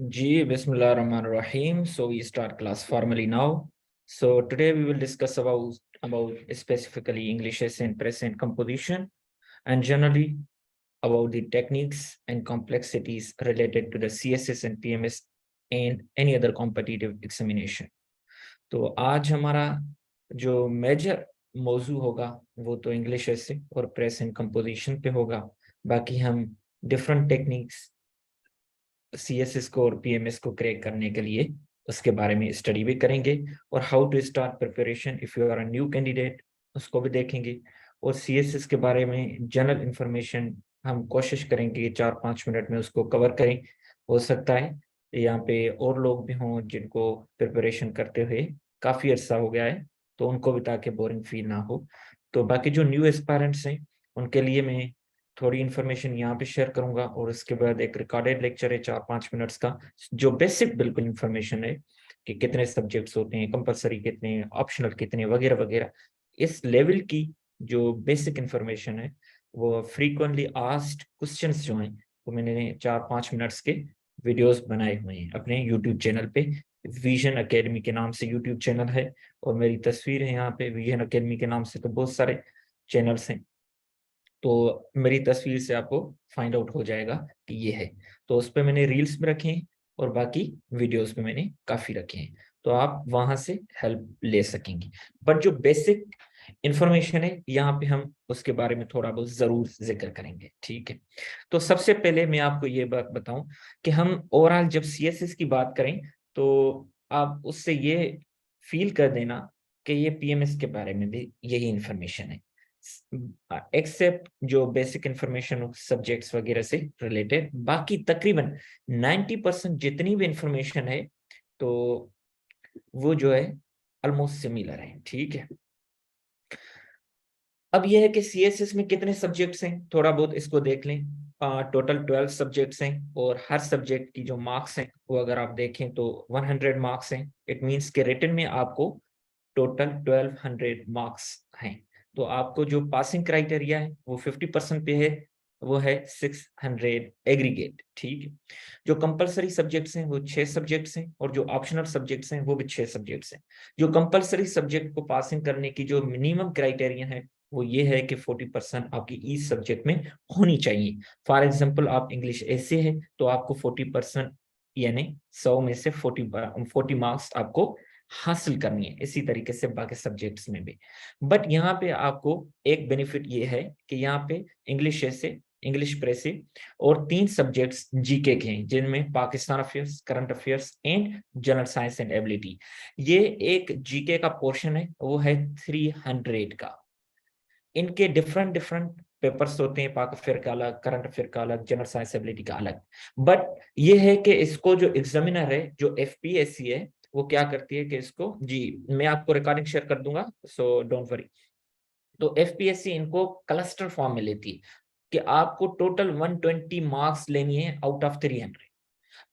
Ji, Bismillahirrahmanirrahim. So we start class formally now. So today we will discuss about specifically English essay and present composition, and generally about the techniques and complexities related to the CSS and PMS and any other competitive examination. तो आज हमारा जो major मौजू होगा वो तो English essay और present composition पे होगा। बाकी हम डिफरेंट टेक्निक्स CSS को और PMS को क्रैक करने के लिए उसके बारे में स्टडी भी करेंगे, और how to start preparation if you are a new candidate उसको भी देखेंगे। और CSS के बारे में जनरल इंफॉर्मेशन हम कोशिश करेंगे 4-5 मिनट में उसको कवर करें। हो सकता है यहाँ पे और लोग भी हों जिनको प्रिपरेशन करते हुए काफ़ी अर्सा हो गया है, तो उनको भी ताकि बोरिंग फील ना हो। तो बाकी जो न्यू एस्पायरेंट्स हैं उनके लिए मैं थोड़ी इन्फॉर्मेशन यहाँ पे शेयर करूंगा, और उसके बाद एक रिकॉर्डेड लेक्चर है 4-5 मिनट्स का, जो बेसिक बिल्कुल इन्फॉर्मेशन है कि कितने सब्जेक्ट्स होते हैं, कंपलसरी कितने, ऑप्शनल कितने, वगैरह वगैरह। इस लेवल की जो बेसिक इन्फॉर्मेशन है वो फ्रीक्वेंटली आस्क्ड क्वेश्चंस जो हैं वो मैंने 4-5 मिनट्स के वीडियोस बनाए हुए हैं अपने यूट्यूब चैनल पे। विजन अकेडमी के नाम से यूट्यूब चैनल है, और मेरी तस्वीर है यहाँ पे। विजन अकेडमी के नाम से तो बहुत सारे चैनल्स हैं, तो मेरी तस्वीर से आपको फाइंड आउट हो जाएगा कि ये है। तो उस पर मैंने रील्स में रखे हैं और बाकी वीडियोस पे मैंने काफ़ी रखे हैं, तो आप वहां से हेल्प ले सकेंगे। बट जो बेसिक इंफॉर्मेशन है यहाँ पे हम उसके बारे में थोड़ा बहुत ज़रूर जिक्र करेंगे, ठीक है। तो सबसे पहले मैं आपको ये बात बताऊं कि हम ओवरऑल जब CSS की बात करें तो आप उससे ये फील कर देना कि ये PMS के बारे में भी यही इंफॉर्मेशन है, एक्सेप्ट जो बेसिक इंफॉर्मेशन सब्जेक्ट्स वगैरह से रिलेटेड। बाकी तकरीबन 90% जितनी भी इंफॉर्मेशन है तो वो जो है ऑलमोस्ट सिमिलर है, ठीक है। अब यह है कि CSS में कितने सब्जेक्ट्स हैं, थोड़ा बहुत इसको देख लें। टोटल 12 सब्जेक्ट्स हैं, और हर सब्जेक्ट की जो मार्क्स हैं वो अगर आप देखें तो 100 मार्क्स हैं। इट मीन्स के रिटन में आपको टोटल 1200 मार्क्स हैं। तो आपको जो पासिंग क्राइटेरिया है वो 50% पे है, वो है 600 एग्रीगेट, ठीक है। जो कंपलसरी सब्जेक्ट्स हैं वो 6 सब्जेक्ट्स हैं, और जो ऑप्शनल सब्जेक्ट्स हैं वो भी 6 सब्जेक्ट्स हैं। जो कंपलसरी सब्जेक्ट को पासिंग करने की जो मिनिमम क्राइटेरिया है वो ये है कि 40% आपकी ईच सब्जेक्ट में होनी चाहिए। फॉर एग्जाम्पल आप इंग्लिश ऐसे है तो आपको 40%, यानी 100 में से 40 मार्क्स आपको हासिल करनी है। इसी तरीके से बाकी सब्जेक्ट्स में भी। बट यहाँ पे आपको एक बेनिफिट ये है कि यहाँ पे इंग्लिश ऐसे, इंग्लिश प्रेसे और 3 सब्जेक्ट्स जीके के हैं, जिनमें Pakistan affairs, current affairs and general science and ability. ये एक जीके का पोर्शन है, वो है 300 का। इनके डिफरेंट डिफरेंट पेपर्स होते हैं, पाक अफेयर का अलग, करंट अफेयर का अलग, जनरल साइंस एबिलिटी का अलग। बट ये है कि इसको जो एग्जामिनर है, जो FPSC है, वो क्या करती है कि इसको, जी मैं आपको रिकॉर्डिंग शेयर कर दूंगा, सो डोंट वरी। तो FPSC इनको क्लस्टर फॉर्म में लेती है कि आपको टोटल 120 मार्क्स लेनी है आउट ऑफ 300।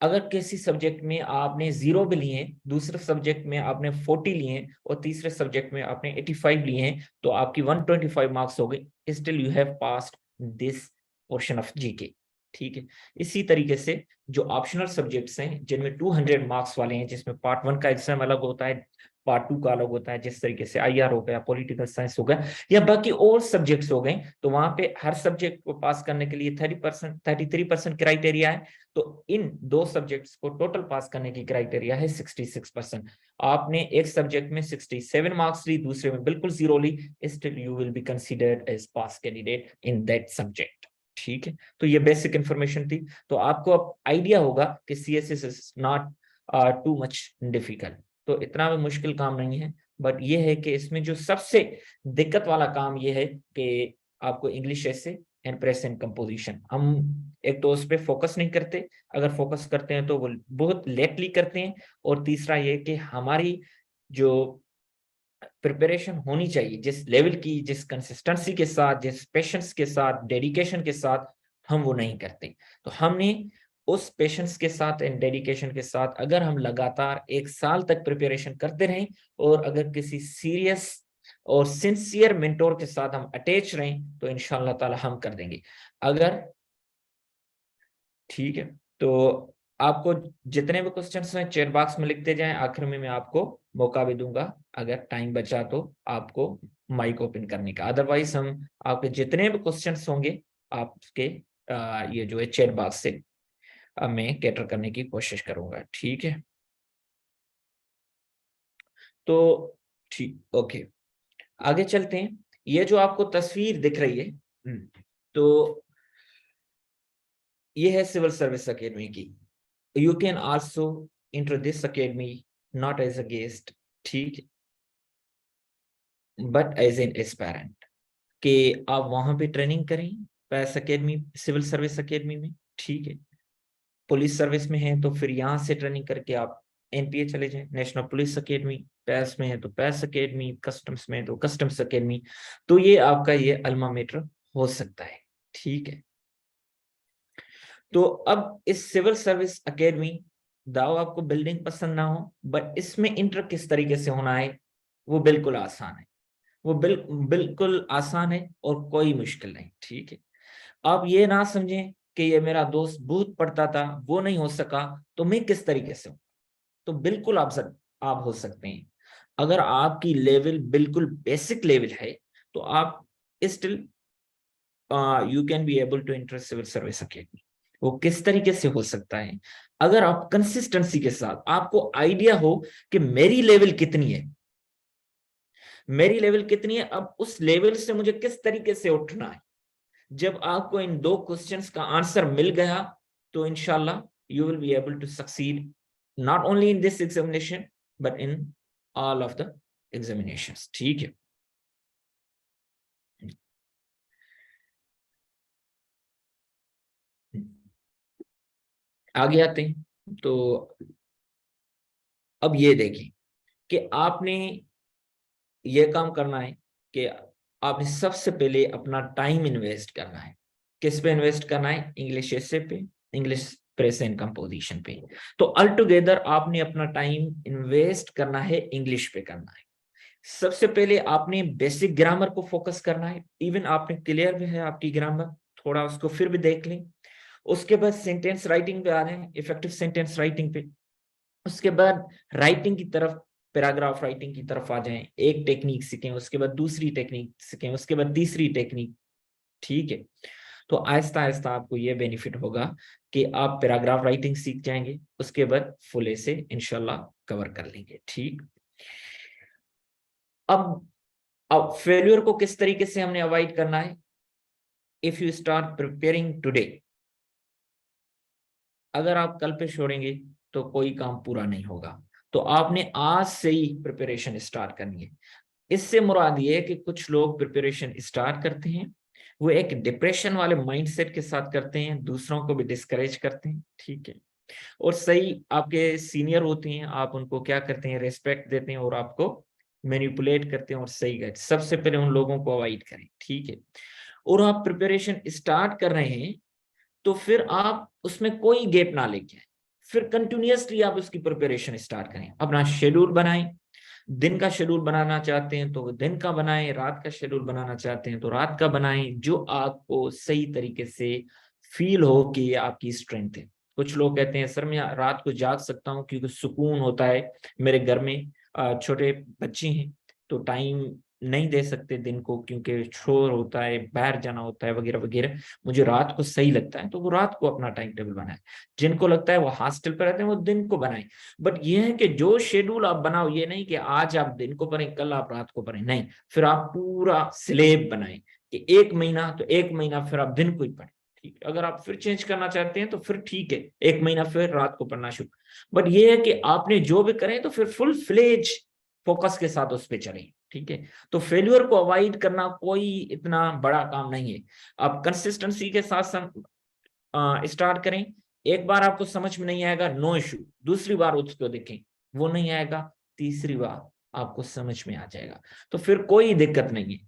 अगर किसी सब्जेक्ट में आपने 0 भी लिए हैं, दूसरे सब्जेक्ट में आपने 40 लिए हैं, और तीसरे सब्जेक्ट में आपने 85 लिए हैं, तो आपकी 125 मार्क्स हो गए। Still you have passed this portion of GK, ठीक है। इसी तरीके से जो ऑप्शनल सब्जेक्ट्स हैं जिनमें 200 मार्क्स वाले हैं, जिसमें पार्ट 1 का एग्जाम अलग होता है, पार्ट 2 का अलग होता है, जिस तरीके से IR हो गया, पॉलिटिकल साइंस हो गया, या बाकी और सब्जेक्ट्स हो गए, तो वहां पे हर सब्जेक्ट को पास करने के लिए 30%, 33% क्राइटेरिया है। तो इन 2 सब्जेक्ट्स को टोटल पास करने की क्राइटेरिया है 66%। आपने एक सब्जेक्ट में 67 मार्क्स ली, दूसरे में बिल्कुल 0 ली, still you will be considered as pass candidate in that subject, ठीक है। तो ये बेसिक इंफॉर्मेशन थी। तो आपको अब आइडिया होगा कि CSS is not too much difficult, तो इतना भी मुश्किल काम नहीं है। बट ये है कि इसमें जो सबसे दिक्कत वाला काम ये है कि आपको इंग्लिश ऐसे एंड प्रेजेंट कंपोजिशन, हम एक तो उस पर फोकस नहीं करते, अगर फोकस करते हैं तो वो बहुत लेटली करते हैं। और तीसरा ये कि हमारी जो प्रिपरेशन होनी चाहिए, जिस लेवल की, जिस कंसिस्टेंसी के साथ, जिस पेशेंस के साथ, डेडिकेशन के साथ, हम वो नहीं करते। तो हमने उस पेशेंस के साथ एंड डेडिकेशन के साथ अगर हम लगातार 1 साल तक प्रिपरेशन करते रहें, और अगर किसी सीरियस और सिंसियर मेंटोर के साथ हम अटैच रहें, तो इंशाअल्लाह ताला हम कर देंगे। अगर, ठीक है, तो आपको जितने भी क्वेश्चंस हैं चैट बॉक्स में लिखते जाएं, आखिर में मैं आपको मौका भी दूंगा अगर टाइम बचा तो आपको माइक ओपन करने का। अदरवाइज हम आपके जितने भी क्वेश्चंस होंगे आपके ये जो है चैट बॉक्स से मैं कैटर करने की कोशिश करूंगा, ठीक है। तो ठीक, ओके, आगे चलते हैं। ये जो आपको तस्वीर दिख रही है, तो ये है सिविल सर्विस अकेडमी की। You can also enter this academy not as a guest, ठीक, बट एज एन एस्पायरेंट, कि आप वहां पे ट्रेनिंग करें पैस अकेडमी, सिविल सर्विस अकेडमी में, ठीक है। पुलिस सर्विस में है तो फिर यहाँ से ट्रेनिंग करके आप एनपीए चले जाएं, नेशनल पुलिस अकेडमी। पैस में है तो पैस अकेडमी, कस्टम्स में है तो कस्टम्स अकेडमी। तो ये आपका ये अल्मा मेटर हो सकता है, ठीक है। तो अब इस सिविल सर्विस अकेडमी, दाओ आपको बिल्डिंग पसंद ना हो, बट इसमें इंटर किस तरीके से होना है वो बिल्कुल आसान है। वो बिल्कुल आसान है और कोई मुश्किल नहीं, ठीक है। आप ये ना समझें कि ये मेरा दोस्त बहुत पढ़ता था वो नहीं हो सका तो मैं किस तरीके से हूं। तो बिल्कुल आप हो सकते हैं। अगर आपकी लेवल बिल्कुल बेसिक लेवल है तो आप still you can be able to enter civil service academy. वो किस तरीके से हो सकता है, अगर आप कंसिस्टेंसी के साथ, आपको आइडिया हो कि मेरी लेवल कितनी है, मेरी लेवल कितनी है, अब उस लेवल से मुझे किस तरीके से उठना है। जब आपको इन दो क्वेश्चंस का आंसर मिल गया तो इंशाल्लाह you will be able to succeed not only in this examination but in all of the examinations, ठीक है। आगे आते हैं। तो अब ये देखें कि आपने ये काम करना है कि आपने सबसे पहले अपना टाइम इन्वेस्ट करना है। किस पे इन्वेस्ट करना है? इंग्लिश एसे पे, इंग्लिश प्रेजेंट कंपोजिशन पे। तो ऑल टुगेदर आपने अपना टाइम इन्वेस्ट करना है, इंग्लिश पे करना है। सबसे पहले आपने बेसिक ग्रामर को फोकस करना है। इवन आपने क्लियर भी है आपकी ग्रामर, थोड़ा उसको फिर भी देख लें। उसके बाद सेंटेंस राइटिंग पे आ रहे हैं, इफेक्टिव सेंटेंस राइटिंग पे। उसके बाद राइटिंग की तरफ, पैराग्राफ राइटिंग की तरफ आ जाएं। एक टेक्निक सीखें, उसके बाद दूसरी टेक्निक सीखें, उसके बाद तीसरी टेक्निक, ठीक है। तो आहिस्ता आहिस्ता आपको ये बेनिफिट होगा कि आप पैराग्राफ राइटिंग सीख जाएंगे, उसके बाद फुल से इंशाल्लाह कवर कर लेंगे, ठीक। अब फेल्यूर को किस तरीके से हमने अवॉइड करना है? If you start preparing today, अगर आप कल पे छोड़ेंगे तो कोई काम पूरा नहीं होगा। तो आपने आज से ही प्रिपरेशन स्टार्ट करनी है। इससे मुराद ये है कि कुछ लोग प्रिपरेशन स्टार्ट करते हैं, वो एक डिप्रेशन वाले माइंडसेट के साथ करते हैं, दूसरों को भी डिस्करेज करते हैं, ठीक है। और सही आपके सीनियर होते हैं, आप उनको क्या करते हैं, रेस्पेक्ट देते हैं और आपको मैनिपुलेट करते हैं और सही गए। सबसे पहले उन लोगों को अवॉइड करें, ठीक है। और आप प्रिपरेशन स्टार्ट कर रहे हैं तो फिर आप उसमें कोई गैप ना लेके, फिर कंटिन्यूअसली आप उसकी प्रिपरेशन स्टार्ट करें। अपना शेड्यूल बनाएं। दिन का शेड्यूल बनाना चाहते हैं तो दिन का बनाएं, रात का शेड्यूल बनाना चाहते हैं तो रात का बनाएं, जो आपको सही तरीके से फील हो कि ये आपकी स्ट्रेंथ है। कुछ लोग कहते हैं सर मैं रात को जाग सकता हूँ क्योंकि सुकून होता है, मेरे घर में छोटे बच्चे हैं तो टाइम नहीं दे सकते दिन को क्योंकि शोर होता है, बाहर जाना होता है वगैरह वगैरह, मुझे रात को सही लगता है, तो वो रात को अपना टाइम टेबल बनाए। जिनको लगता है वो हॉस्टल पर रहते हैं वो दिन को बनाए। बट ये है कि जो शेड्यूल आप बनाओ, ये नहीं कि आज आप दिन को पढ़ें कल आप रात को पढ़ें, नहीं, फिर आप पूरा स्लेब बनाएं कि एक महीना तो एक महीना फिर आप दिन को ही पढ़ें, ठीक है। अगर आप फिर चेंज करना चाहते हैं तो फिर ठीक है, एक महीना फिर रात को पढ़ना शुरू। बट ये है कि आपने जो भी करें तो फिर फुल फ्लेज फोकस के साथ उस पर चलें, ठीक है। तो फेल्यूर को अवॉइड करना कोई इतना बड़ा काम नहीं है। आप कंसिस्टेंसी के साथ स्टार्ट करें। एक बार आपको समझ में नहीं आएगा, नो इशू, दूसरी बार उसको देखें, वो नहीं आएगा, तीसरी बार आपको समझ में आ जाएगा, तो फिर कोई दिक्कत नहीं है।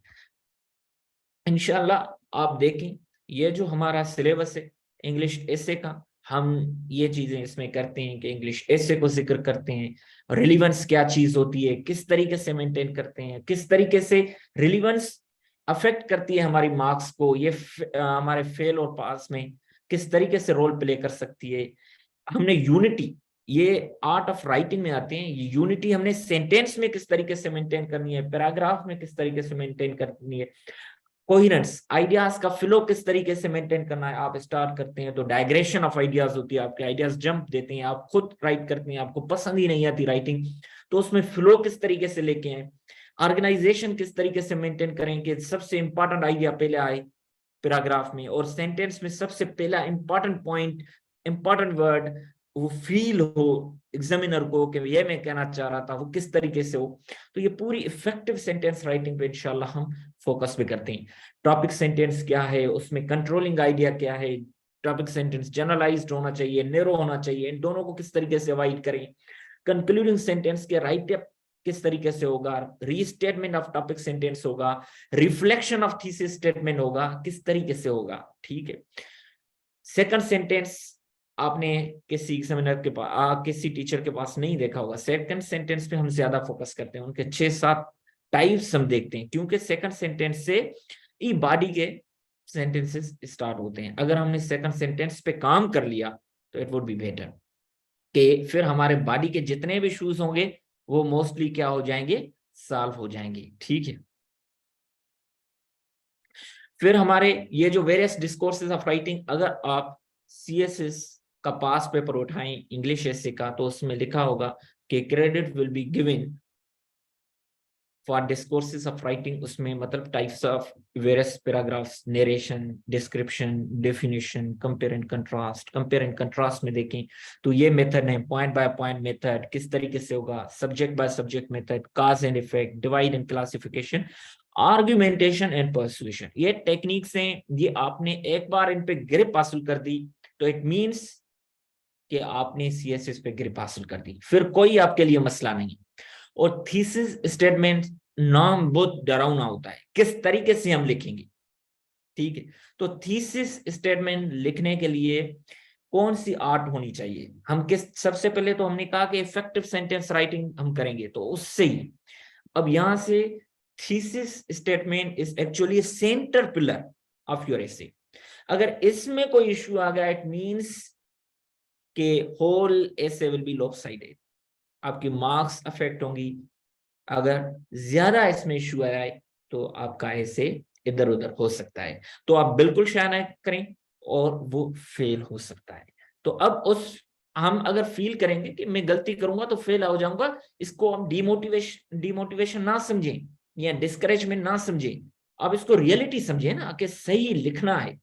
इंशाल्लाह आप देखें, ये जो हमारा सिलेबस है इंग्लिश एसे का, हम ये चीजें इसमें करते हैं कि इंग्लिश एसे को जिक्र करते हैं, रिलीवेंस क्या चीज होती है, किस तरीके से मेंटेन करते हैं, किस तरीके से रिलीवेंस अफेक्ट करती है हमारी मार्क्स को, ये हमारे फेल और पास में किस तरीके से रोल प्ले कर सकती है। हमने यूनिटी, ये आर्ट ऑफ राइटिंग में आते हैं, ये यूनिटी हमने सेंटेंस में किस तरीके से मेंटेन करनी है, पैराग्राफ में किस तरीके से मेंटेन करनी है, कोहिरेंस, आइडियाज का फ्लो किस तरीके से मेंटेन करना है। आप स्टार्ट करते हैं तो डायग्रेशन ऑफ आइडियाज होती है, आपके आइडियाज जंप देते हैं, आप खुद राइट करते हैं, आपको पसंद ही नहीं आती राइटिंग, तो उसमें फ्लो किस तरीके से लेके आए, ऑर्गेनाइजेशन किस तरीके से मेंटेन करें कि सबसे इंपॉर्टेंट आइडिया पहले आए पैराग्राफ में, और सेंटेंस में सबसे पहला इंपॉर्टेंट पॉइंट, इंपॉर्टेंट वर्ड वो फील हो एग्जामिनर को कि ये मैं कहना चाह रहा था, वो किस तरीके से हो। तो ये पूरी इफेक्टिव सेंटेंस राइटिंग पे इंशाल्लाह हम फोकस भी करते हैं। टॉपिक सेंटेंस क्या है, उसमें कंट्रोलिंग आइडिया क्या है, टॉपिक सेंटेंस जनरलाइज्ड होना चाहिए, नैरो होना चाहिए, इन दोनों को किस तरीके से अवॉइड करें, कंक्लूडिंग सेंटेंस के राइट अप किस तरीके से होगा, रीस्टेटमेंट ऑफ टॉपिक सेंटेंस होगा, रिफ्लेक्शन ऑफ थीसिस स्टेटमेंट होगा, किस तरीके से होगा। ठीक है, सेकंड सेंटेंस आपने किसी एग्जामिनर के पास, किसी टीचर के पास नहीं देखा होगा। सेकंड सेंटेंस पे हम ज्यादा फोकस करते हैं, उनके 6-7 टाइप्स हम देखते हैं, क्योंकि सेकंड सेंटेंस से ई बॉडी के सेंटेंसेस स्टार्ट होते हैं। अगर हमने सेकंड सेंटेंस पे काम कर लिया तो इट वुड बी बेटर, कि फिर हमारे बॉडी के जितने भी इश्यूज होंगे वो मोस्टली क्या हो जाएंगे, सॉल्व हो जाएंगे। ठीक है, फिर हमारे ये जो वेरियस डिस्कोर्सेज ऑफ राइटिंग, अगर आप सीएसएस का पास पेपर उठाएं इंग्लिश एसे का, तो उसमें लिखा होगा कि credit will be given for discourses of writing, उसमें मतलब types of various paragraphs, narration, description, definition, compare and contrast. Compare and contrast में देखें तो ये मेथड है, पॉइंट बाय पॉइंट मेथड किस तरीके से होगा, subject by subject method, cause and effect, divide and classification, argumentation and persuasion. ये टेक्निक्स हैं, ये आपने एक बार इन पे ग्रिप हासिल कर दी तो इट मींस कि आपने सीएसएस पे ग्रिप हासिल कर दी, फिर कोई आपके लिए मसला नहीं। और थीसिस स्टेटमेंट नाम बहुत डरावना होता है, किस तरीके से हम लिखेंगे। ठीक है, तो थीसिस स्टेटमेंट लिखने के लिए कौन सी आर्ट होनी चाहिए, हम किस, सबसे पहले तो हमने कहा कि इफेक्टिव सेंटेंस राइटिंग हम करेंगे, तो उससे ही अब यहां से thesis statement is actually centre pillar of your essay. अगर इसमें कोई इश्यू आ गया इट मींस के whole essay will be lopsided, आपकी मार्क्स अफेक्ट होंगी। अगर ज्यादा इसमें इश्यू आए तो आपका ऐसे इधर उधर हो सकता है, तो आप बिल्कुल शायद ना करें और वो फेल हो सकता है। तो अब उस, हम अगर फील करेंगे कि मैं गलती करूंगा तो फेल हो जाऊंगा, इसको हम डिमोटिवेशन ना समझें या डिस्करेजमेंट ना समझें, अब इसको रियलिटी समझे ना कि सही लिखना है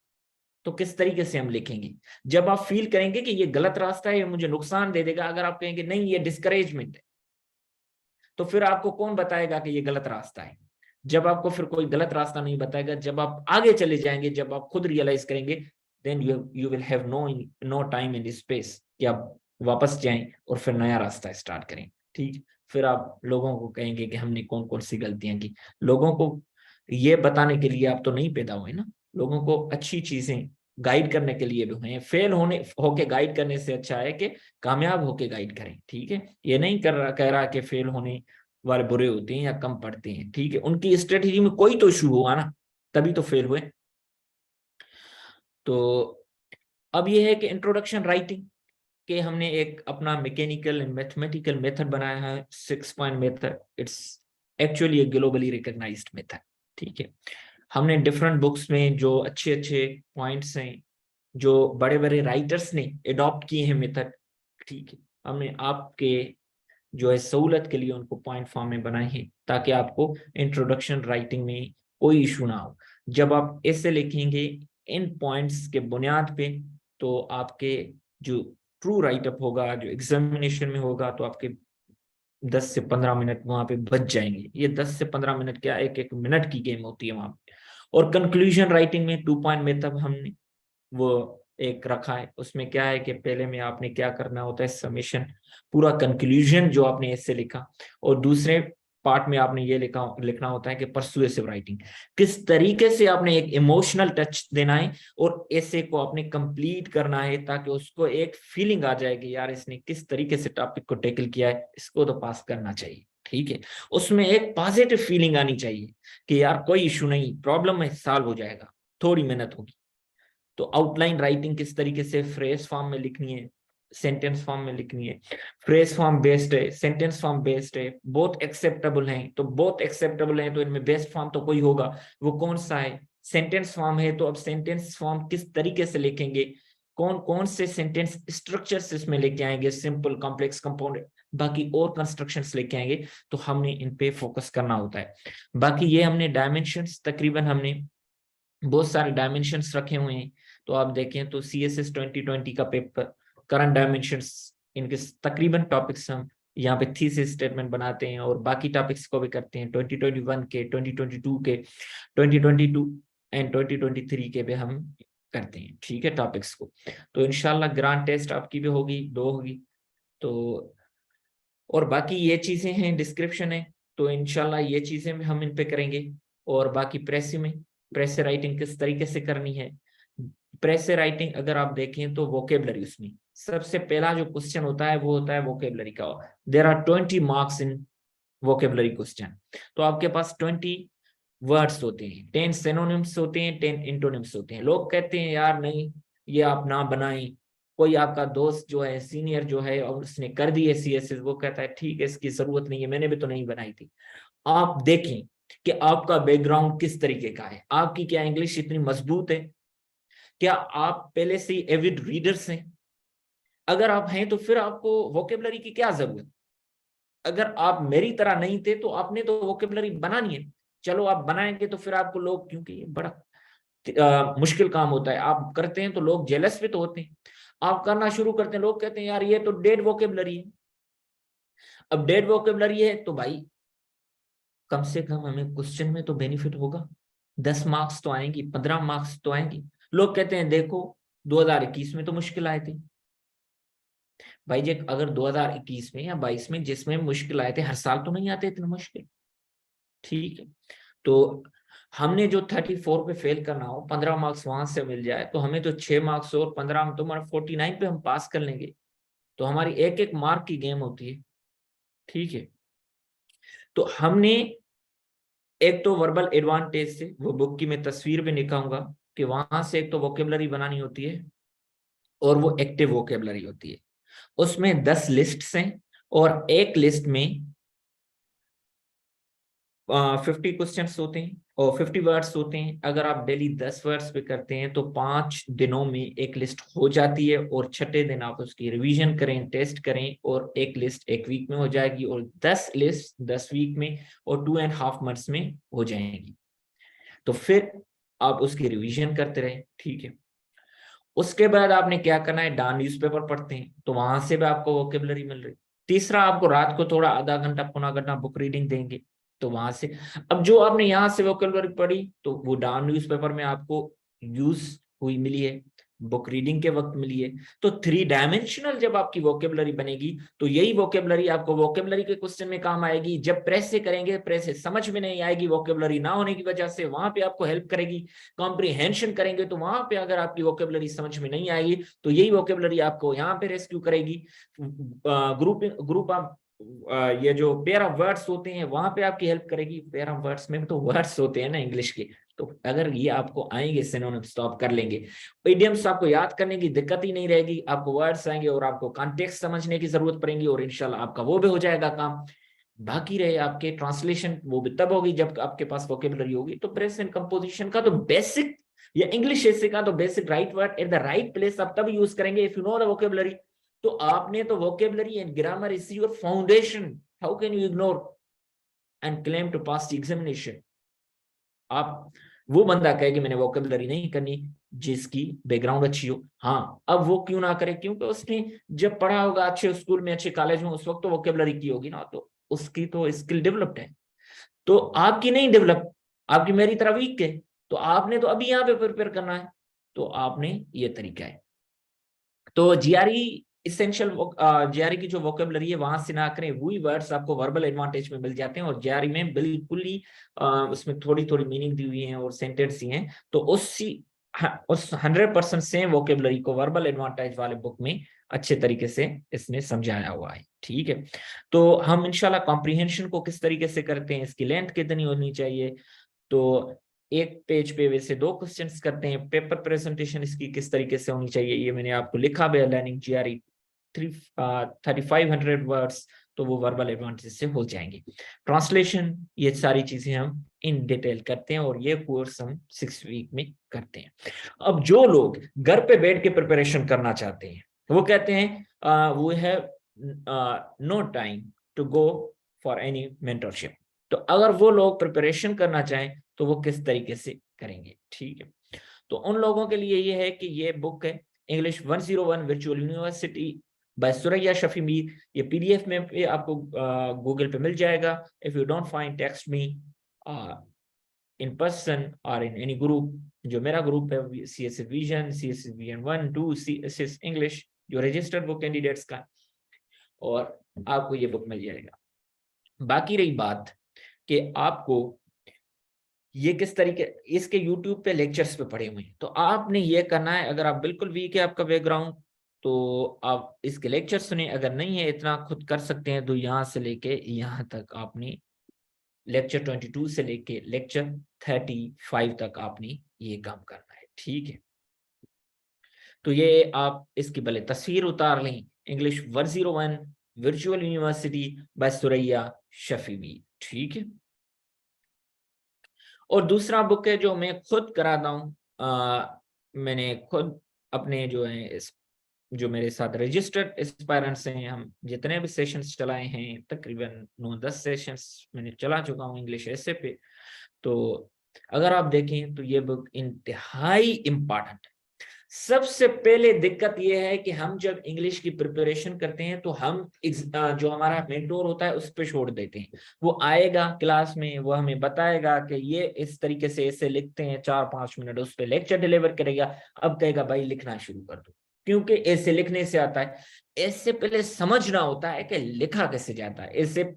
तो किस तरीके से हम लिखेंगे। जब आप फील करेंगे कि ये गलत रास्ता है, ये मुझे नुकसान दे देगा, अगर आप कहेंगे नहीं ये डिस्करेजमेंट है, तो फिर आपको कौन बताएगा कि ये गलत रास्ता है। जब आपको फिर कोई गलत रास्ता नहीं बताएगा, जब आप आगे चले जाएंगे, जब आप खुद रियलाइज करेंगे, then you will have no time and space कि आप वापस जाएं और फिर नया रास्ता स्टार्ट करें। ठीक, फिर आप लोगों को कहेंगे कि हमने कौन कौन सी गलतियां की। लोगों को ये बताने के लिए आप तो नहीं पैदा हुए ना, लोगों को अच्छी चीजें गाइड करने के लिए भी हैं। फेल होके गाइड करने से अच्छा है कि कामयाब होके गाइड करें। ठीक है, ये नहीं कह रहा कि फेल होने वाले बुरे होते हैं या कम पढ़ते हैं। ठीक है, उनकी स्ट्रेटेजी में कोई तो इशू हुआ ना, तभी तो फेल हुए। तो अब ये है कि इंट्रोडक्शन राइटिंग के हमने एक अपना मैकेनिकल एंड मैथमेटिकल मेथड बनाया है, 6 point method. It's actually globally recognised method. ठीक है, हमने डिफरेंट बुक्स में जो अच्छे अच्छे पॉइंट्स हैं, जो बड़े बड़े राइटर्स ने अडॉप्ट किए हैं मेथड, ठीक है, हमने आपके जो है सहूलत के लिए उनको पॉइंट फॉर्म में बनाए हैं, ताकि आपको इंट्रोडक्शन राइटिंग में कोई इशू ना हो। जब आप ऐसे लिखेंगे इन पॉइंट्स के बुनियाद पे, तो आपके जो ट्रू राइटअप होगा, जो एग्जामिनेशन में होगा, तो आपके 10 से 15 मिनट वहां पे बच जाएंगे। ये 10 से 15 मिनट क्या, एक एक मिनट की गेम होती है वहां पे। और कंक्लूजन राइटिंग में 2 पॉइंट मेथड हमने वो एक रखा है, उसमें क्या है कि पहले में आपने क्या करना होता है, समेशन, पूरा कंक्लूजन जो आपने इससे लिखा, और दूसरे पार्ट में आपने ये लिखना होता है कि परसुएसिव राइटिंग, किस तरीके से आपने एक इमोशनल टच देना है और ऐसे को आपने कंप्लीट करना है, ताकि उसको एक फीलिंग आ जाए कि यार इसने किस तरीके से टॉपिक को टैकल किया है, इसको तो पास करना चाहिए। ठीक है, उसमें एक पॉजिटिव फीलिंग आनी चाहिए कि यार कोई इशू नहीं, प्रॉब्लम है, सॉल्व हो जाएगा, थोड़ी मेहनत होगी। तो आउटलाइन राइटिंग किस तरीके से फ्रेज फॉर्म में लिखनी है, सेंटेंस फॉर्म में लिखनी है, फ्रेज फॉर्म बेस्ड है, सेंटेंस फॉर्म बेस्ड है, बोथ एक्सेप्टेबल हैं, तो बोथ एक्सेप्टेबल हैं तो इनमें बेस्ट फॉर्म तो कोई होगा, वो कौन सा है? सेंटेंस फॉर्म है, तो अब सेंटेंस फॉर्म किस तरीके से लिखेंगे, कौन कौन से सेंटेंस स्ट्रक्चर्स इसमें लेके आएंगे, सिंपल, कॉम्प्लेक्स, कंपाउंड, बाकी और कंस्ट्रक्शंस लेके आएंगे, तो हमने इन पे फोकस करना होता है। बाकी ये हमने डायमेंशंस, तकरीबन हमने बहुत सारे डायमेंशंस रखे हुए हैं, तो आप देखें तो CSS 2020 का पेपर, करंट डायमेंशंस, इनके तकरीबन टॉपिक्स हम यहाँ पे थीसिस स्टेटमेंट बनाते हैं, और बाकी टॉपिक्स को भी करते हैं, 2021 के, 2022 के, 2022 एंड 2023 के भी हम करते हैं, ठीक है, टॉपिक्स को। तो इंशाल्लाह ग्रांड टेस्ट आपकी भी होगी, 2 होगी, तो और बाकी ये चीजें हैं, डिस्क्रिप्शन है, तो इंशाल्लाह ये चीजें हम इन पे करेंगे। और बाकी प्रेस में, प्रेस राइटिंग किस तरीके से करनी है, प्रेस राइटिंग अगर आप देखें तो वोकेबलरी, उसमें सबसे पहला जो क्वेश्चन होता है वो होता है वोकेबलरी का। There are 20 marks in vocabulary question, तो आपके पास 20 वर्ड्स होते हैं, 10 सिनोनिम्स होते हैं, 10 इंटोनिम्स होते हैं। लोग कहते हैं यार नहीं, ये आप ना बनाएं, कोई आपका दोस्त जो है, सीनियर जो है, और उसने कर दी है CSS, वो कहता है ठीक है, इसकी जरूरत नहीं है, मैंने भी तो नहीं बनाई थी। आप देखें कि आपका बैकग्राउंड किस तरीके का है, आपकी क्या इंग्लिश इतनी मजबूत है, क्या आप पहले से ही एविड रीडर्स हैं? अगर आप हैं तो फिर आपको वोकेबलरी की क्या जरूरत? अगर आप मेरी तरह नहीं थे तो आपने तो वोकेबलरी बनानी है। चलो आप बनाएंगे तो फिर आपको लोग, क्योंकि ये बड़ा मुश्किल काम होता है, आप करते हैं तो लोग जेलस भी तो होते हैं, आप करना शुरू करते हैं, लोग कहते हैं यार ये तो डेड वोकेबलरी है। अब डेड वोकेबलरी है तो भाई कम से कम हमें क्वेश्चन में तो बेनिफिट होगा, 10 मार्क्स तो आएंगी, 15 मार्क्स तो आएंगी। लोग कहते हैं देखो 2021 में तो मुश्किल आए थे। भाई जी अगर 2021 में या 22 में जिसमें मुश्किल आए थे, हर साल तो नहीं आते इतने मुश्किल, ठीक है। तो हमने जो 34 पे फेल करना हो, 15 मार्क्स वहां से मिल जाए, तो हमें तो 6 मार्क्स और 15 में तो हमारा 49 पे हम पास कर लेंगे। तो हमारी एक एक मार्क की गेम होती है, ठीक है। तो हमने एक तो वर्बल एडवांटेज से, वो बुक की मैं तस्वीर भी दिखाऊंगा, कि वहां से एक तो वोकेबलरी बनानी होती है, और वो एक्टिव वोकेबलरी होती है। उसमें 10 लिस्ट्स हैं, और एक लिस्ट में 50 क्वेश्चन होते हैं और 50 वर्ड्स होते हैं। अगर आप डेली 10 वर्ड्स पे करते हैं तो 5 दिनों में एक लिस्ट हो जाती है, और छठे दिन आप उसकी रिवीजन करें, टेस्ट करें, और एक लिस्ट एक वीक में हो जाएगी, और 10 लिस्ट 10 वीक में और 2.5 मंथ्स में हो जाएगी। तो फिर आप उसकी रिवीजन करते रहे, ठीक है। उसके बाद आपने क्या करना है, डॉन न्यूज़पेपर पढ़ते हैं, तो वहां से भी आपको वोकेबलरी मिल रही। तीसरा, आपको रात को थोड़ा आधा घंटा पौना घंटा बुक रीडिंग देंगे, तो वहां से अब जो आपने यहाँ से वोकेबलरी पढ़ी, तो वो डॉन न्यूज़पेपर में आपको यूज हुई मिली है, बुक रीडिंग के वक्त मिली है। तो 3 डायमेंशनल जब आपकी वोकेबलरी बनेगी, तो यही वोकेबलरी आपको वोकेबलरी के क्वेश्चन में काम आएगी। जब प्रेस से करेंगे, प्रेस से समझ में नहीं आएगी, वोकेबलरी ना होने की वजह से, वहां पे आपको हेल्प करेगी। कॉम्प्रिहेंशन करेंगे तो वहां पे अगर आपकी वोकेबलरी समझ में नहीं आएगी, तो यही वोकेबलरी आपको यहाँ पे रेस्क्यू करेगी। ग्रुप ग्रुप ऑफ ये जो पेयर ऑफ वर्ड्स होते हैं वहां पे आपकी हेल्प करेगी। पेयर ऑफ वर्ड्स में तो वर्ड्स होते हैं ना इंग्लिश के, तो अगर ये आपको आएंगे सिनोनिम्स तो आप कर लेंगे। इडियम्स आपको याद करने की दिक्कत ही नहीं रहेगी, आपको वर्ड्स आएंगे और आपको कॉन्टेक्स्ट समझने की जरूरत पड़ेगी, और इंशाल्लाह आपका वो भी हो जाएगा काम। बाकी रहे आपके ट्रांसलेशन, वो भी तब होगी जब आपके पास वोकेबलरी होगी। तो प्रेजेंट कंपोजिशन का तो बेसिक, या इंग्लिश ऐसे का तो basic right word at the right place आप तब यूज करेंगे if you know the vocabulary. तो आपने तो vocabulary and grammar is your foundation, how can you ignore and claim to pass the examination? आप वो बंदा कहे कि मैंने वोकेबलरी नहीं करनी जिसकी बैकग्राउंड अच्छी हो। हाँ, अब वो क्यों ना करे, क्योंकि उसने जब पढ़ा होगा अच्छे स्कूल में, अच्छे कॉलेज में, उस वक्त तो वोकेबलरी की होगी ना, तो उसकी तो स्किल डेवलप्ड है। तो आपकी नहीं डेवलप, आपकी मेरी तरह वीक है, तो आपने तो अभी यहाँ पे प्रिपेयर करना है। तो आपने ये तरीका है। तो जीआरई इसेंशियल, जीआरई की जो वोकेबलरी है वहां से ना करें, वही वर्ड्स आपको वर्बल एडवांटेज में मिल जाते हैं, और जीआरई में बिल्कुल ही उसमें थोड़ी थोड़ी मीनिंग दी हुई है और सेंटेंस ही हैं, तो उस 100% सेम वोकेबलरी को वर्बल एडवांटेज वाले बुक में अच्छे तरीके से इसमें समझाया हुआ है, ठीक है। तो हम इंशाल्लाह कॉम्प्रिहेंशन को किस तरीके से करते हैं, इसकी लेंथ कितनी होनी चाहिए, तो एक पेज पे वैसे 2 क्वेश्चंस करते हैं। पेपर प्रेजेंटेशन इसकी किस तरीके से होनी चाहिए, ये मैंने आपको लिखा भी है, लर्निंग जीआरई 3500 वर्ड्स, तो वो वर्बल एडवांटेज से हो जाएंगे। ट्रांसलेशन, ये सारी चीजें हम इन डिटेल करते हैं और ये कोर्स हम 6 वीक में करते हैं। अब जो लोग घर पे बैठ के प्रिपरेशन करना चाहते हैं, वो कहते हैं we have no time to go for any mentorship. तो अगर वो लोग प्रिपरेशन करना चाहें तो वो किस तरीके से करेंगे, ठीक है। तो उन लोगों के लिए ये है कि ये बुक है English 101 virtual university by Suraiya Shafi Mir. ये पीडीएफ में भी आपको गूगल पे मिल जाएगा। If you don't find, text me in person और इन एनी ग्रुप। जो मेरा ग्रुप है CSS vision, CSS vision 1 2 CSS English, जो रजिस्टर्ड वो कैंडिडेट्स का, और आपको ये बुक मिल जाएगा। बाकी रही बात कि आपको ये किस तरीके, इसके YouTube पे लेक्चर्स पे पड़े हुए हैं, तो आपने ये करना है। अगर आप बिल्कुल वीक है आपका बैकग्राउंड, तो आप इसके लेक्चर सुने। अगर नहीं है, इतना खुद कर सकते हैं, तो यहाँ से लेके यहाँ तक आपने लेक्चर 22 से लेके लेक्चर 35 तक आपने ये काम करना है, ठीक है। तो ये आप इसकी भले तस्वीर उतार लें, English 101 virtual university by Suraiya Shafi Mir, ठीक है। और दूसरा बुक है जो मैं खुद कराता हूँ, मैंने खुद अपने जो है जो मेरे साथ रजिस्टर्ड एस्पायरेंट्स हैं, हम जितने भी सेशंस चलाए हैं, तकरीबन 9-10 सेशंस मैंने चला चुका हूँ इंग्लिश ऐसे पे। तो अगर आप देखें तो ये बुक इंतहाई इम्पॉर्टेंट है। सबसे पहले दिक्कत यह है कि हम जब इंग्लिश की प्रिपरेशन करते हैं तो हम जो हमारा मेंटोर होता है उस पर छोड़ देते हैं। वो आएगा क्लास में, वो हमें बताएगा कि ये इस तरीके से ऐसे लिखते हैं, 4-5 मिनट उस पर लेक्चर डिलीवर करेगा। अब कहेगा भाई लिखना शुरू कर दो, क्योंकि ऐसे लिखने से आता है। ऐसे पहले समझना होता है कि लिखा कैसे जाता है। ऐसे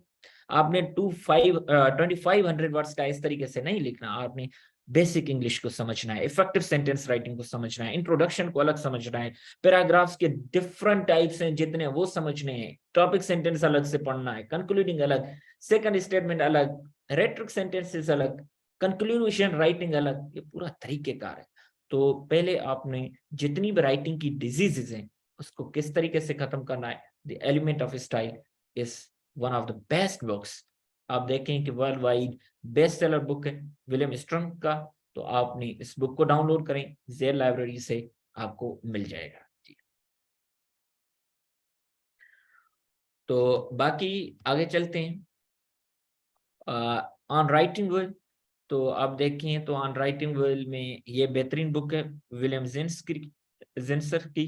आपने 2500 वर्ड्स का इस तरीके से नहीं लिखना। आपने बेसिक इंग्लिश को समझना है, इफेक्टिव सेंटेंस राइटिंग को समझना है, इंट्रोडक्शन को अलग समझना है, पैराग्राफ्स के डिफरेंट टाइप्स हैं जितने वो समझने हैं, टॉपिक सेंटेंस अलग से पढ़ना है, कंक्लूडिंग अलग, सेकंड स्टेटमेंट अलग, रेट्रिक सेंटेंसेस अलग, कंक्लूजन राइटिंग अलग, ये पूरा तरीकेकार है। तो पहले आपने जितनी भी राइटिंग की डिजीजेस हैं उसको किस तरीके से खत्म करना है। The element of style is one of the best books. आप देखें कि world wide best seller book है विलियम स्ट्रंग का। तो आपने इस बुक को डाउनलोड करें, जेल लाइब्रेरी से आपको मिल जाएगा जी। तो बाकी आगे चलते हैं। ऑन राइटिंग विल, तो आप देखें तो ऑन राइटिंग विल में ये बेहतरीन बुक है विलियम जिंसर की